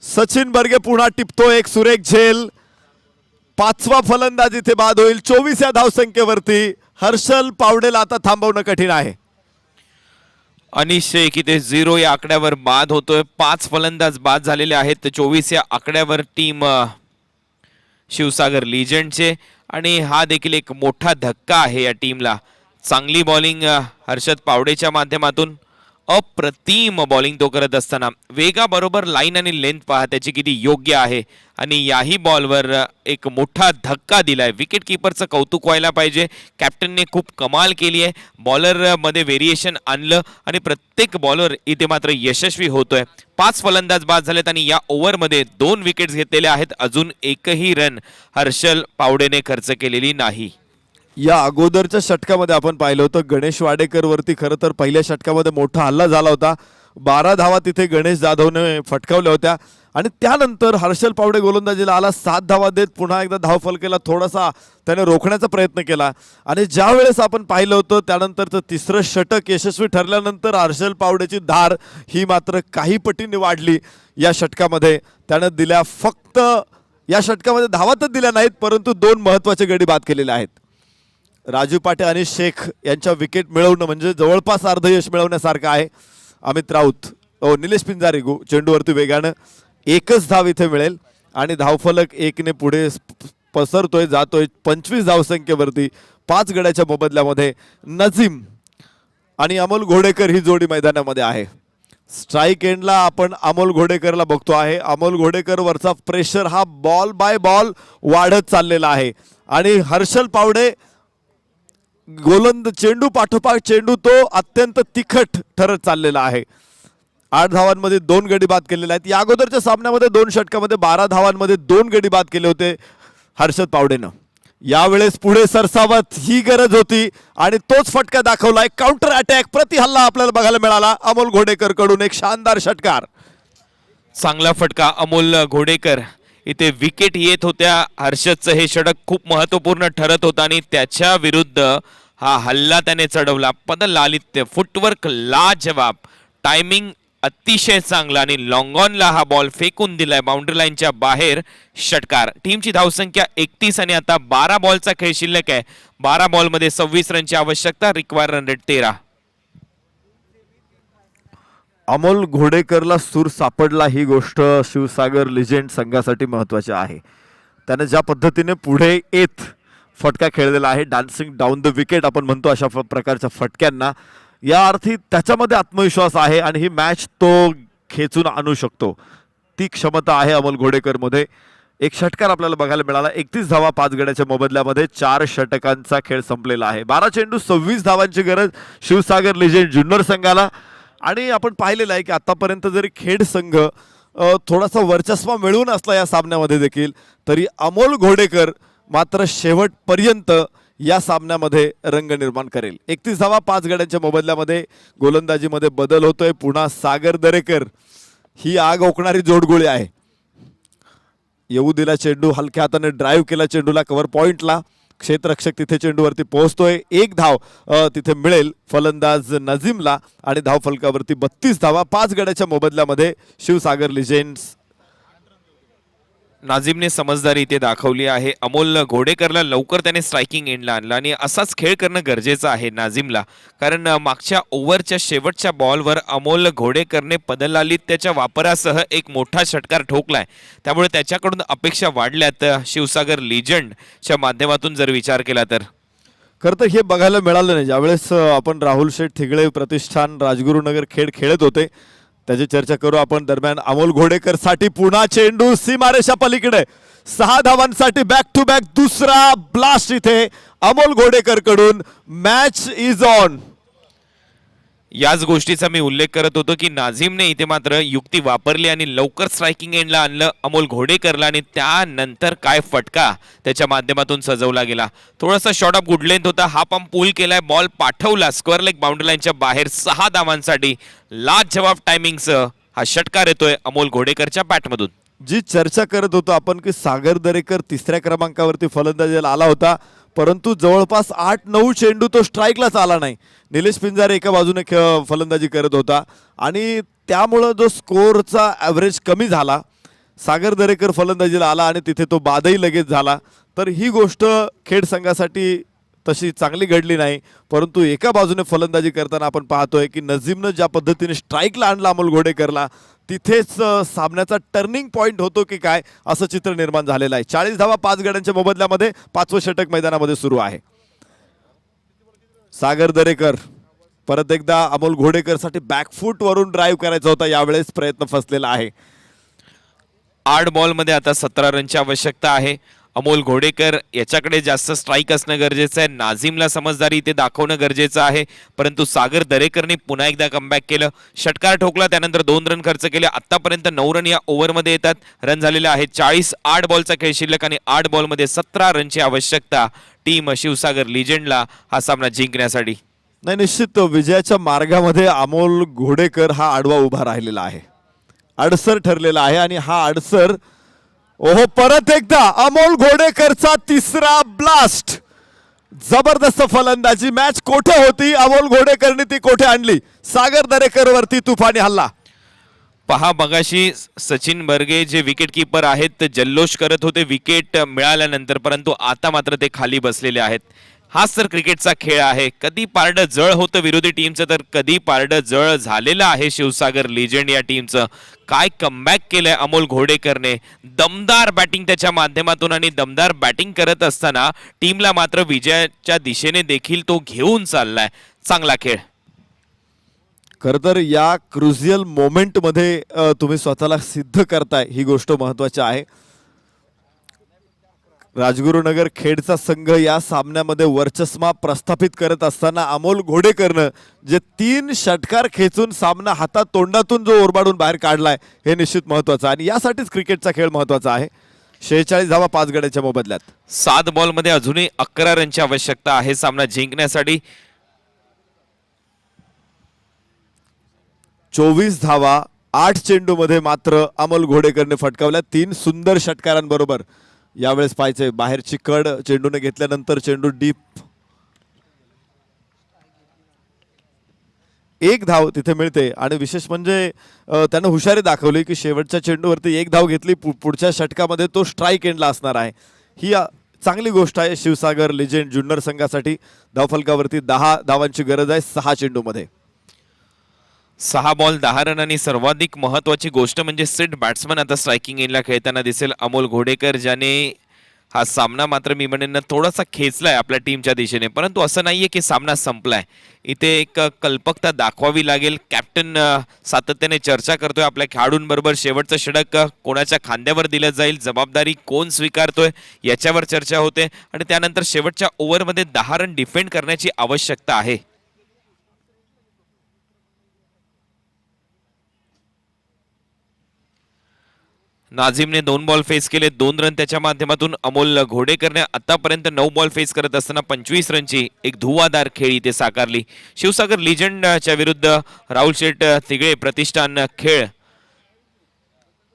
सचिन बर्गे पुन्हा टिपतो एक सुरेख झेल. 5वा फलंदाज इथे बाद होईल 24 या धावसंख्येवरती. हर्षल पावडेला आता थांबवणं कठीण आहे. अनिश शेख इथे 0 या आकड्यावर बाद होतोय. 5 फलंदाज बाद झालेले आहेत 24 या आकड्यावर टीम शिवसागर लिजंडचे, आणि हा देखील एक मोठा धक्का आहे या टीमला. चांगली बॉलिंग हर्षद पावडेच्या माध्यमातून, अप्रतिम बॉलिंग तो करत असताना वेगाबरोबर लाईन आणि लेंथ पहा त्याची किती योग्य आहे, आणि याही बॉलवर एक मोठा धक्का दिलाय. विकेट किपरचं कौतुक व्हायला पाहिजे. कॅप्टनने खूप कमाल केली आहे. बॉलर मध्ये व्हेरिएशन आणलं आणि प्रत्येक बॉलर इथे मात्र यशस्वी होतोय. 5 फलंदाज बाद झालेत आणि या ओव्हरमध्ये 2 विकेट्स घेतलेल्या आहेत. अजून एकही रन हर्षल पावडेने खर्च केलेली नाही. या अगोदरच्या षटकामध्ये आपण पाहिलं होतं गणेश वाडेकर वरती खरं तर पहिल्या षटकामध्ये मोठा हल्ला झाला होता. 12 धावा तिथे गणेश जाधवने फटकावल्या होत्या, आणि त्यानंतर हर्षल पावडे गोलंदाजीला आला. 7 धावा देत पुन्हा एकदा धावफलकेला थोडासा त्याने रोखण्याचा प्रयत्न केला, आणि ज्या वेळेस आपण पाहिलं होतं त्यानंतरचं तिसरं षटक यशस्वी ठरल्यानंतर हर्षल पावडेची धार ही मात्र काही पटीने वाढली. या षटकामध्ये त्यानं दिल्या फक्त या षटकामध्ये धावा तर दिल्या नाहीत, परंतु 2 महत्त्वाचे गडी बाद केलेले आहेत. राजू पाटे आणि शेख यांच्या विकेट मिळवणं म्हणजे जवळपास अर्ध यश मिळवण्यासारखं आहे. अमित राऊत निलेश पिंजारी चेंडूवरती वेगानं 1च धाव इथे मिळेल, आणि धावफलक 1ने पुढे पसरतोय जातोय 25 धावसंख्येवरती. 5 गड्याच्या मोबदल्यामध्ये नजीम आणि अमोल घोडेकर ही जोडी मैदानामध्ये आहे. स्ट्राईक एंडला आपण अमोल घोडेकरला बघतो आहे. अमोल घोडेकर वरचा प्रेशर हा बॉल बाय बॉल वाढत चाललेला आहे, आणि हर्षल पावडे चेंडू पाठोपाठ चेंडू तो अत्यंत तिखट ठरत चाललेला आहे. 8 धावांमध्ये 2 गडी बाद केलेले आहेत. या अगोदरच्या सामन्यामध्ये 2 षटकामध्ये 12 धावांमध्ये 2 गडी बाद केले होते हर्षद पावडेनं. यावेळेस पुढे सरसावत ही गरज होती, आणि तोच फटका दाखवलाय. काउंटर अटॅक प्रति हल्ला आपल्याला बघायला मिळाला अमोल घोडेकर कडून. एक शानदार षटकार, चांगला फटका अमोल घोडेकर. इथे विकेट येत होत्या. हर्षदचं हे षटक खूप महत्वपूर्ण ठरत होतं, आणि त्याच्या विरुद्ध हा हल्ला त्याने चढवला. पदलालित्य, फुटवर्क लाजवाब, टायमिंग अतिशय चांगला, आणि लॉंग ऑनला हा बॉल फेकून दिलाय बाउंड्री लाईनच्या बाहेर. षटकार. टीमची धावसंख्या 31 आणि आता 12 बॉलचा खेळ शिल्लक आहे. 12 बॉलमध्ये 26 रनची आवश्यकता. Require run rate 13. अमोल घोडेकरला सूर सापडला ही गोष्ट शिवसागर लिजेंड संघासाठी महत्त्वाची आहे. त्याने ज्या पद्धतीने पुढे येत फटका खेळलेला आहे, डान्सिंग डाऊन द विकेट आपण म्हणतो अशा प्रकारच्या फटक्यांना, या अर्थी त्याच्यामध्ये आत्मविश्वास आहे, आणि ही मॅच तो खेचून आणू शकतो. ती क्षमता आहे अमोल घोडेकरमध्ये. एक षटकार आपल्याला बघायला मिळाला. 31 धावा 5 गड्याच्या मोबदल्यामध्ये. 4 षटकांचा खेळ संपलेला आहे. 12 चेंडू 26 धावांची गरज शिवसागर लिजेंड जुन्नर संघाला. आणि आपण पाहिलेलं आहे की आतापर्यंत जरी खेड संघ थोडासा वर्चस्व मिळवून असला या सामन्यामध्ये देखील, तरी अमोल घोडेकर मात्र शेवटपर्यंत या सामन्यामध्ये रंग निर्माण करेल. 31 धावा 5 गड्यांच्या मोबदल्यामध्ये. गोलंदाजीमध्ये बदल होतोय. पुन्हा सागर दरेकर ही आग ओकणारी जोडगोळी आहे. येऊ दिला चेंडू, हलक्या हाताने ड्राईव्ह केला चेंडूला कव्हर पॉइंटला. क्षेत्ररक्षक तिथे चेंडूवरती पोहोचतोय. 1 धाव तिथे मिळेल फलंदाज नजीमला, आणि धाव फलकावरती 32 धावा 5 गड्याच्या मोबदल्यामध्ये शिवसागर लिजेंड्स. नाझीमने समजदारी इथे दाखवली आहे. अमोल घोडेकरला लवकर त्याने स्ट्रायकिंग एंडला आणला, आणि असाच खेळ करणं गरजेचं आहे नाझीमला, कारण मागच्या ओव्हरच्या शेवटच्या बॉलवर अमोल घोडेकरने पदलालित्याच्या वापरासह एक मोठा षटकार ठोकलाय. त्यामुळे त्याच्याकडून अपेक्षा वाढल्यात शिवसागर लिजंडच्या माध्यमातून जर विचार केला तर. खरं तर हे बघायला मिळालं नाही. ज्यावेळेस आपण राहुल शेठ थिगळे प्रतिष्ठान राजगुरुनगर खेड खेळत होते त्याची चर्चा करू आपण. दरम्यान अमोल घोडेकर साठी पुन्हा चेंडू सीमारेषा पलीकडे. 6 धावांसाठी बॅक टू बॅक दुसरा ब्लास्ट इथे अमोल घोडेकर कडून. Match is on. याच गोष्टीचा मी उल्लेख करत होतो की नाझीमने इथे मात्र युक्ती वापरली आणि लवकर स्ट्रायकिंग एंडला आणलं अमोल घोडेकरला, आणि त्यानंतर काय फटका त्याच्या माध्यमातून सजवला गेला. थोडासा शॉट ऑफ गुड लेंथ होता, हा पंप पूल केलाय, बॉल पाठवला स्क्वेअर लेग बाउंड्री लाईनच्या बाहेर. 6 धावांसाठी लाजवाब टायमिंगसह हा षटकार येतोय अमोल घोडेकरच्या बॅटमधून. जी चर्चा करत होतो आपण की सागर दरेकर तिसऱ्या क्रमांकावरती फलंदाजीला आला होता, परंतु जवळपास 8-9 चेंडू तो स्ट्राईकलाच आला नाही. निलेश पिंजारे एका बाजूने फलंदाजी करत होता आणि त्यामुळं जो स्कोअरचा ॲव्हरेज कमी झाला. सागर दरेकर फलंदाजीला आला आणि तिथे तो बादही लगेच झाला. तर ही गोष्ट खेड संघासाठी तशी चांगली घडली नाही, परंतु एका बाजूने फलंदाजी करताना आपण पाहतोय की नजीमनं ज्या पद्धतीने स्ट्राईकला आणला अमोल घोडेकरला, तिथेच सामन्याचा टर्निंग पॉईंट होतो की काय असं चित्र निर्माण झालेलं आहे. 40 धावा 5 गड्यांच्या मोबदल्यामध्ये 5वं षटक मैदानामध्ये सुरू आहे. सागर दरेकर परत एकदा अमोल घोडेकरसाठी बॅकफूट वरून ड्राईव्ह करायचा होता, यावेळेस प्रयत्न फसलेला आहे. 8 बॉलमध्ये आता 17 रनची आवश्यकता आहे. अमोल घोडेकर याच्याकडे जास्त स्ट्राईक असणं गरजेचं आहे. नाझीमला समजदारी इथे दाखवणं गरजेचं आहे. परंतु सागर दरेकरने पुन्हा एकदा कमबॅक केलं, षटकार ठोकला, त्यानंतर 2 रन खर्च केले. आतापर्यंत 9 रन या ओव्हरमध्ये येतात. रन झालेले आहेत 40. 8 बॉलचा खेळ शिल्लक आणि 8 बॉलमध्ये 17 रनची आवश्यकता टीम शिवसागर लिजेंडला हा सामना जिंकण्यासाठी. नाही, निश्चित विजयाच्या मार्गामध्ये अमोल घोडेकर हा आडवा उभा राहिलेला आहे, अडसर ठरलेला आहे. आणि हा अडसर, ओहो, परत एकदा अमोल घोडेकरचा तिसरा ब्लास्ट. जबरदस्त फलंदाजी. मॅच कोठे होती, अमोल घोडेकरने ती कोठे आणली. सागर दरेकर वरती तुफानी हल्ला. पहा, मगाशी सचिन बर्गे जे विकेट कीपर आहेत जल्लोष करत होते विकेट मिळाल्यानंतर, परंतु आता मात्र ते खाली बसलेले आहेत. हाच तर क्रिकेटचा खेळ आहे. कधी पारडं जळ होतं विरोधी टीमचं, तर कधी पारडं जळ झालेलं आहे शिवसागर लिजेंड या टीमचं. काय कमबॅक केलंय अमोल घोडेकरने, दमदार बॅटिंग त्याच्या माध्यमातून. आणि दमदार बॅटिंग करत असताना टीमला मात्र विजयाच्या दिशेने देखील तो घेऊन चाललाय. चांगला खेळ. खरं तर या क्रुशियल मोमेंटमध्ये तुम्ही स्वतःला सिद्ध करताय, ही गोष्ट महत्वाची आहे. राजगुरुनगर खेडचा संघ या सामन्यामध्ये वर्चस्व प्रस्थापित करत असताना अमोल घोडेकरनं जे 3 षटकार खेचून सामना हातात तोंडातून जो ओरबाडून बाहेर काढलाय, हे निश्चित महत्वाचं आहे. आणि यासाठीच क्रिकेटचा खेळ महत्वाचा आहे. 46 धावा 5 गड्याच्या मोबदल्यात. 7 बॉलमध्ये अजूनही 11 रनची आवश्यकता आहे सामना जिंकण्यासाठी. 24 धावा 8 चेंडूमध्ये मात्र अमोल घोडेकरने फटकावल्या 3 सुंदर षटकारांबरोबर. यावेळेस पाहायचंय बाहेरची कड चेंडूने घेतल्यानंतर चेंडू डीप. 1 धाव तिथे मिळते. आणि विशेष म्हणजे त्यानं हुशारी दाखवली की शेवटच्या चेंडूवरती 1 धाव घेतली, पुढच्या षटकामध्ये तो स्ट्राईक एंडला असणार आहे. ही चांगली गोष्ट आहे शिवसागर लिजेंड जुन्नर संघासाठी. धावफलकावरती 10 धावांची गरज आहे 6 चेंडूमध्ये. 6 बॉल 10 रन. आणि सर्वाधिक महत्वाची गोष्ट म्हणजे सेट बॅट्समन आता स्ट्रायकिंग एंडला खेळताना दिसेल अमोल घोडेकर, ज्याने हा सामना मात्र मी म्हणेन थोडासा खेचलाय आपल्या टीमच्या दिशेने. परंतु असं नाहीये की सामना संपलाय. इथे एक कल्पकता दाखवावी लागेल. कॅप्टन सातत्याने चर्चा करतोय आपल्या खेळाडूंबरोबर. शेवटचं षटक कोणाच्या खांद्यावर दिलं जाईल, जबाबदारी कोण स्वीकारतोय, याच्यावर चर्चा होते. आणि त्यानंतर शेवटच्या ओव्हरमध्ये 10 रन डिफेंड करण्याची आवश्यकता आहे. नाझीमने 2 बॉल फेस केले, 2 रन त्याच्या माध्यमातून. अमोल घोडेकरने आतापर्यंत 9 बॉल फेस करत असताना 25 रनची एक धुवाधार खेळी ते साकारली. शिवसागर लिजेंडच्या विरुद्ध राहुल शेठ तिगळे प्रतिष्ठान खेळ,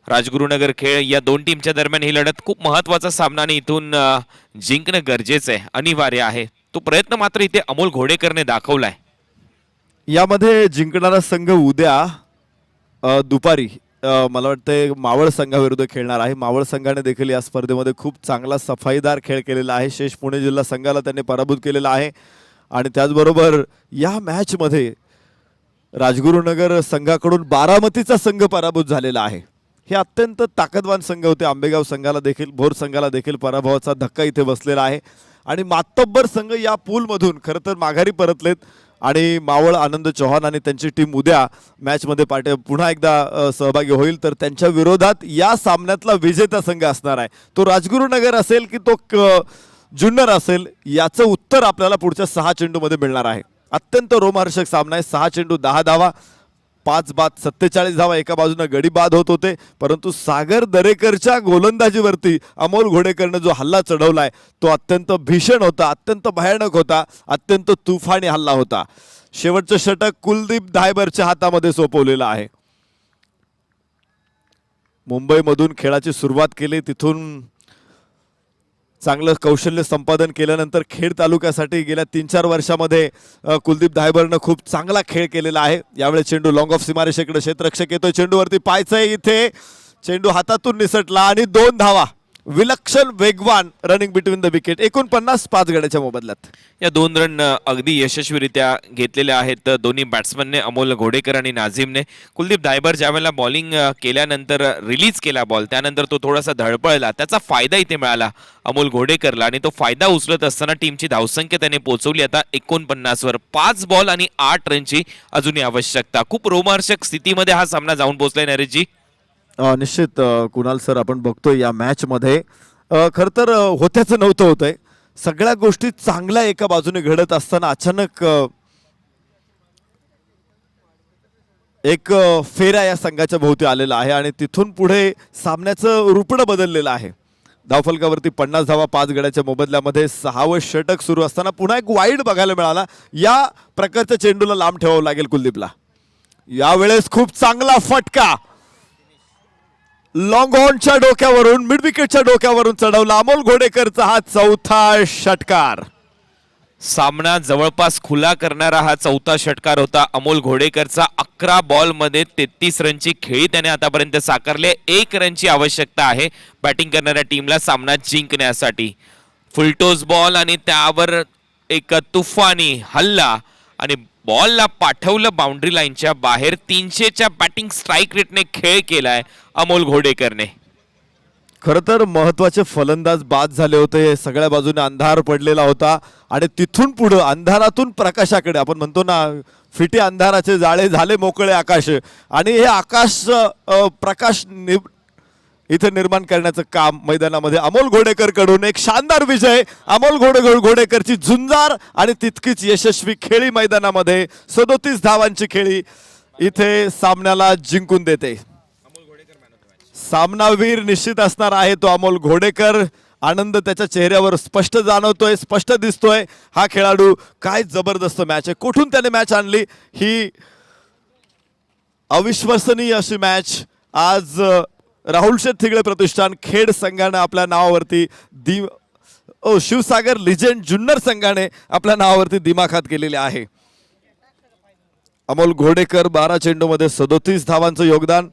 राजगुरुनगर खेळ, या 2 टीमच्या दरम्यान ही लढत खूप महत्वाचा सामना आणि इथून जिंकणं गरजेचं आहे, अनिवार्य आहे. तो प्रयत्न मात्र इथे अमोल घोडेकरने दाखवलाय. यामध्ये जिंकणारा संघ उद्या दुपारी मला वाटतं मावळ संघाविरुद्ध खेळणार आहे. मावळ संघाने देखील या स्पर्धेमध्ये खूप चांगला सफाईदार खेळ केलेला आहे. शेष पुणे जिल्हा संघाला त्यांनी पराभूत केलेला आहे. आणि त्याचबरोबर या मॅचमध्ये राजगुरुनगर संघाकडून बारामतीचा संघ पराभूत झालेला आहे. हे अत्यंत ताकदवान संघ होते. आंबेगाव संघाला देखील, भोर संघाला देखील पराभवाचा धक्का इथे बसलेला आहे. आणि मातब्बर संघ या पूलमधून खरं तर माघारी परतलेत. आणि मावळ आनंद चौहान आणि त्यांची टीम उद्या मॅचमध्ये पुन्हा एकदा सहभागी होईल. तर त्यांच्या विरोधात या सामन्यातला विजेता संघ असणार आहे. तो राजगुरुनगर असेल की तो जुन्नर असेल, याचं उत्तर आपल्याला पुढच्या 6 चेंडूमध्ये मिळणार आहे. अत्यंत रोमहर्षक सामना आहे. 6 चेंडू 10 धावा, 5 बाद 47 धावा. एका बाजूने गडी बाद होत होते, परंतु सागर दरेकरच्या गोलंदाजीवरती अमोल घोडेकरने जो हल्ला चढवलाय तो अत्यंत भीषण होता, अत्यंत भयानक होता, अत्यंत तुफानी हल्ला होता. शेवटचं षटक कुलदीप धायबरच्या हातामध्ये सोपवलेलं आहे. मुंबईमधून खेळाची सुरुवात केली, तिथून चांगलं कौशल्य संपादन केल्यानंतर खेड तालुक्यासाठी गेल्या 3-4 वर्षामध्ये कुलदीप धायबरनं खूप चांगला खेळ केलेला आहे. यावेळी चेंडू लॉंग ऑफ सीमारेषेकडे क्षेत्ररक्षक येतोय, चेंडूवरती पायचं आहे, इथे चेंडू हातातून निसटला आणि 2 धावा. विलक्षण वेगवान रनिंग बिटवीन द विकेट. 49 5 गड्याच्या मोबदल्यात. या 2 रन अगदी यशस्वीरित्या घेतलेल्या आहेत दोन्ही बॅट्समनने, अमोल घोडेकर आणि नाझीमने. कुलदीप धायबर ज्यावेळेला बॉलिंग केल्यानंतर रिलीज केला बॉल, त्यानंतर तो थोडासा धडपळला, त्याचा फायदा इथे मिळाला अमोल घोडेकरला आणि तो फायदा उचलत असताना टीमची धावसंख्या त्याने पोहोचवली आता 49 वर. 5 बॉल आणि 8 रनची अजूनही आवश्यकता. खूप रोमहर्षक स्थितीमध्ये हा सामना जाऊन पोहोचलाय नरेशजी. निश्चित कुणाल सर, आपण बघतोय या मॅच मध्ये खर तर होत्याचं नव्हतं होतंय. सगळ्या गोष्टी चांगल्या एका बाजूने घडत असताना अचानक एक फेरा या संघाच्या भोवती आलेला आहे आणि तिथून पुढे सामन्याचं रूपडं बदललेलं आहे. धावफलकावरती 50 धावा 5 गड्याच्या मोबदल्यामध्ये 6वं षटक सुरू असताना पुन्हा एक वाईड बघायला मिळाला. या प्रकारच्या चेंडूला लांब ठेवावं लागेल कुलदीपला. यावेळेस खूप चांगला फटका लॉंग ऑनच्या डोक्यावरून, मिड विकेटच्या डोक्यावरून चढवला अमोल घोडेकरचा हा 4था षटकार. सामना जवळपास खुला करणारा हा 4था षटकार होता अमोल घोडेकरचा. 11 बॉलमध्ये 33 रनची खेळी त्याने आतापर्यंत साकारले. 1 रनची आवश्यकता आहे बॅटिंग करणाऱ्या टीमला सामना जिंकण्यासाठी. फुलटोस बॉल आणि त्यावर एक तुफानी हल्ला आणि बॉलला पाठवलं बाउंड्री लाईनच्या बाहेर. 300च्या बॅटिंग स्ट्राईक रेटने खेळ केलाय अमोल घोडेकरने. खर तर महत्वाचे फलंदाज बाद झाले होते. सगळ्या बाजूने अंधार पडलेला होता आणि तिथून पुढे अंधारातून प्रकाशाकडे, आपण म्हणतो ना फिटे अंधाराचे जाळे झाले मोकळे आकाश, आणि हे आकाश प्रकाश इथे निर्माण करण्याचं काम मैदानामध्ये अमोल घोडेकर कडून. एक शानदार विजय. अमोल घोडेकरची झुंजार आणि तितकीच यशस्वी खेळी मैदानामध्ये 37 धावांची खेळी इथे सामन्याला जिंकून देते. सामनावीर निश्चित असणार आहे तो अमोल घोडेकर. आनंद त्याच्या चेहऱ्यावर स्पष्ट जाणवतोय, स्पष्ट दिसतोय. हा खेळाडू काय जबरदस्त मॅच आहे. कुठून त्याने मॅच आणली ही अविश्वसनीय अशी मॅच आज राहुल शेठ थिगळे प्रतिष्ठान खेड संघाने आपल्या नावावरती शिवसागर लिजेंड जुन्नर संघाने आपल्या नावावरती दिमाखात केलेले आहे. अमोल घोडेकर 12 चेंडूमध्ये 37 धावांचं योगदान.